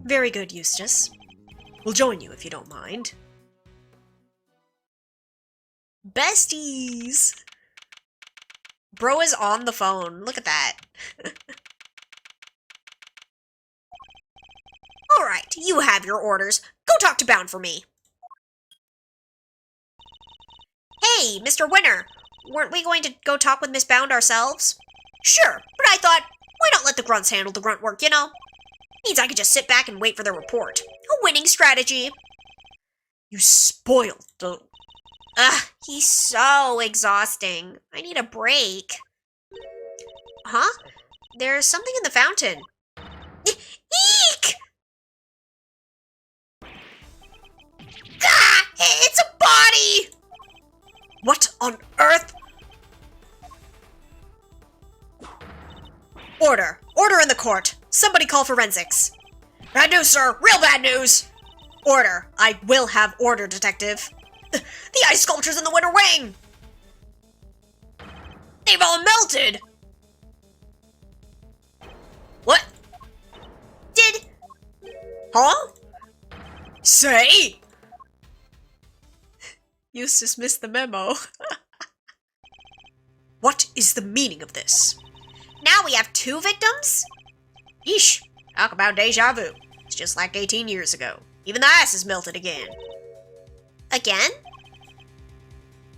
Very good, Eustace. We'll join you if you don't mind. Besties! Bro is on the phone. Look at that. Alright, you have your orders. Go talk to Bound for me. Hey, Mr. Winter. Weren't we going to go talk with Miss Bound ourselves? Sure, but I thought, why not let the grunts handle the grunt work, you know? Means I could just sit back and wait for their report. A winning strategy. You spoiled the... Ugh, he's so exhausting. I need a break. Huh? There's something in the fountain. Eek! Ah! It's a body! What on earth? Order! Order in the court! Somebody call forensics! Bad news, sir! Real bad news! Order! I will have order, detective. The ice sculptures in the Winter Wing! They've all melted! What? Did... Huh? Say! Eustace missed the memo. What is the meaning of this? Now we have 2 victims? Yeesh. Talk about deja vu. It's just like 18 years ago. Even the ice is melted again. Again?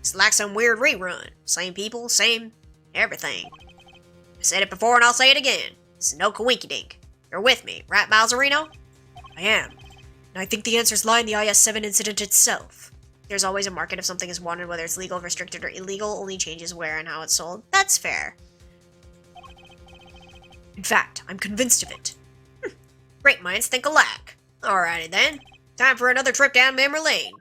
It's like some weird rerun. Same people, same everything. I said it before and I'll say it again. It's no coinky-dink. You're with me, right, Malzarino? I am. And I think the answers lie in the IS-7 incident itself. There's always a market if something is wanted, whether it's legal, restricted, or illegal, only changes where and how it's sold. That's fair. In fact, I'm convinced of it. Great minds think alike. Alrighty then. Time for another trip down memory lane.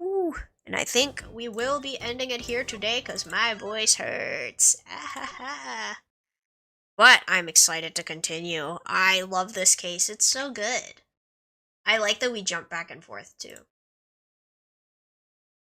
Ooh, and I think we will be ending it here today because my voice hurts. But I'm excited to continue. I love this case. It's so good. I like that we jump back and forth too.